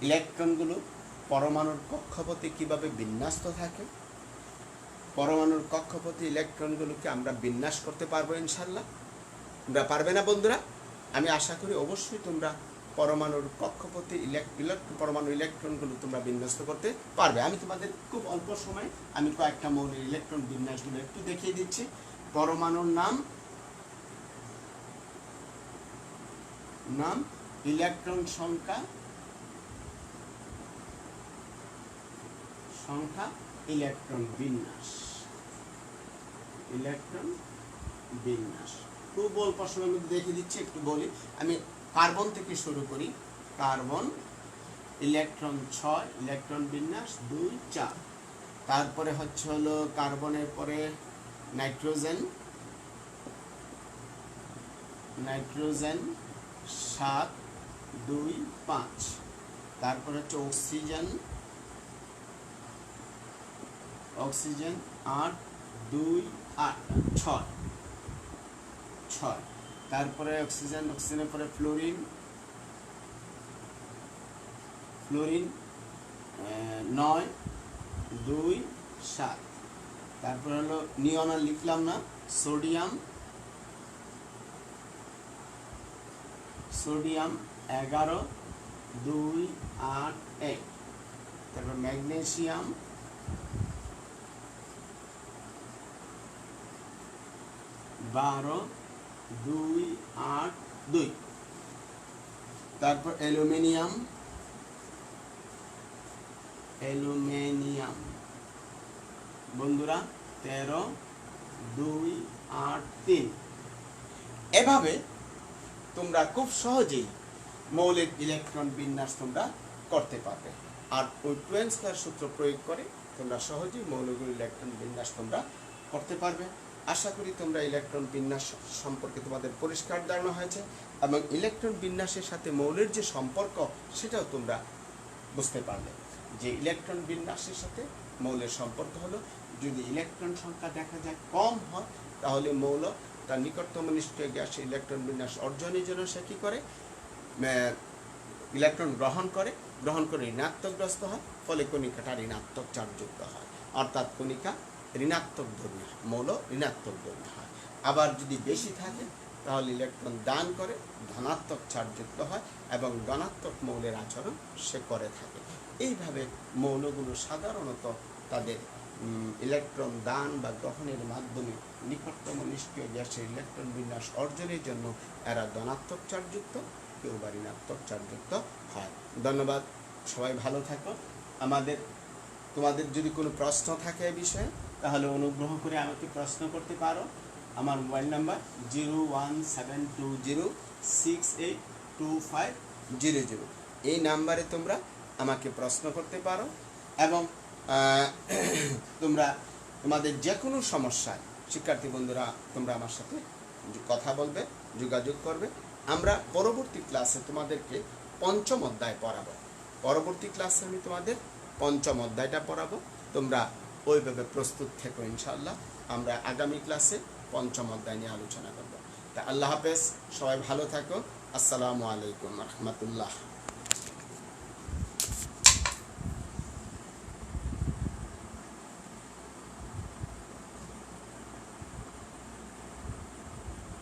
S1: ইলেকট্রনগুলো পরমাণুর কক্ষপথে কিভাবে বিন্যস্ত থাকে। পরমাণুর কক্ষপথে ইলেকট্রনগুলোকে আমরা বিন্যাস করতে পারবো ইনশাল্লাহ। তোমরা পারবে না বন্ধুরা? আমি আশা করি অবশ্যই তোমরা পরমাণুর কক্ষপথে পরমাণু ইলেকট্রনগুলো তোমরা বিন্যস্ত করতে পারবে। আমি তোমাদের খুব অল্প সময় আমি কয়েকটা মৌলের ইলেকট্রন বিন্যাসগুলো একটু দেখিয়ে দিচ্ছি। পরমাণুর নাম, ইলেকট্রন সংখ্যা, ইলেকট্রন বিন্যাস। খুব অল্প সময়ের মধ্যে দেখিয়ে দিচ্ছি, একটু বলি। আমি কার্বন থেকে শুরু করি। কার্বন ইলেকট্রন 6, ইলেকট্রন বিন্যাস 2, 4। তারপরে হচ্ছে হলো কার্বনের পরে নাইট্রোজেন 7, 2, 5। তারপরে হচ্ছে অক্সিজেন 8, 2, 8, 6। তারপরে অক্সিজেনের পরে ফ্লোরিন 9, 2, 7। তারপরে হলো নিয়ন আর লিখলাম না, সোডিয়াম 11, 2, 8, 1। তারপর ম্যাগনেসিয়াম 12, 2, 8, 2। তারপর অ্যালুমিনিয়াম বন্ধুরা 13, 2, 8, 3। এভাবে তোমরা খুব সহজেই মৌলিক ইলেকট্রন বিন্যাস তোমরা করতে পারবে। আর ওই 2n² সূত্র প্রয়োগ করে তোমরা সহজেই মৌলগুলো ইলেকট্রন বিন্যাস তোমরা করতে পারবে। আশা করি তোমরা ইলেকট্রন বিন্যাস সম্পর্কে তোমাদের পরিষ্কার ধারণা হয়েছে এবং ইলেকট্রন বিন্যাসের সাথে মৌলের যে সম্পর্ক সেটাও তোমরা বুঝতে পারবে যে ইলেকট্রন বিন্যাসের সাথে মৌলের সম্পর্ক হলো যদি ইলেকট্রন সংখ্যা দেখা যায় কম হয় তাহলে মৌল তার নিকটতম নিষ্ক্রিয় গ্যাসে ইলেকট্রন বিন্যাস অর্জনের জন্য সে কী করে, ইলেকট্রন গ্রহণ করে ঋণাত্মকগ্রস্ত হয়, ফলে কণিকাটা ঋণাত্মক চার্জযুক্ত হয়, অর্থাৎ কণিকা ঋণাত্মক ধর্মী হয়, মৌল ঋণাত্মক ধর্মী হয়। আবার যদি বেশি থাকে তাহলে ইলেকট্রন দান করে ধনাত্মক চার্জযুক্ত হয় এবং ধনাত্মক মৌলের আচরণ সে করে থাকে। এইভাবে মৌলগুলো সাধারণত তাদের ইলেকট্রন দান বা গ্রহণের মাধ্যমে নিকটতম নিষ্ক্রিয় গ্যাসের ইলেকট্রন বিন্যাস অর্জনের জন্য এরা ধনাত্মক চার্জযুক্ত, কেউ বা ঋণাত্মক চার্জযুক্ত হয়। ধন্যবাদ, সবাই ভালো থাকো। তোমাদের যদি কোনো প্রশ্ন থাকে এই বিষয়ে তাহলে অনুগ্রহ করে আমাকে প্রশ্ন করতে পারো। আমার মোবাইল নাম্বার 01720682500। এই নাম্বারে তোমরা আমাকে প্রশ্ন করতে পারো এবং তোমরা তোমাদের যে কোনো সমস্যায় শিক্ষার্থী বন্ধুরা তোমরা আমার সাথে কথা বলবে, যোগাযোগ করবে। আমরা পরবর্তী ক্লাসে তোমাদেরকে পঞ্চম অধ্যায় পড়াবো। পরবর্তী ক্লাসে আমি তোমাদের পঞ্চম অধ্যায়টা পড়াবো। তোমরা ওইভাবে প্রস্তুত থেকো ইনশাআল্লাহ। আমরা আগামী ক্লাসে পঞ্চম অধ্যায় নিয়ে আলোচনা করব। তা আল্লাহ হাফেজ, সবাই ভালো থাকো। আসসালামু আলাইকুম রহমতুল্লাহ।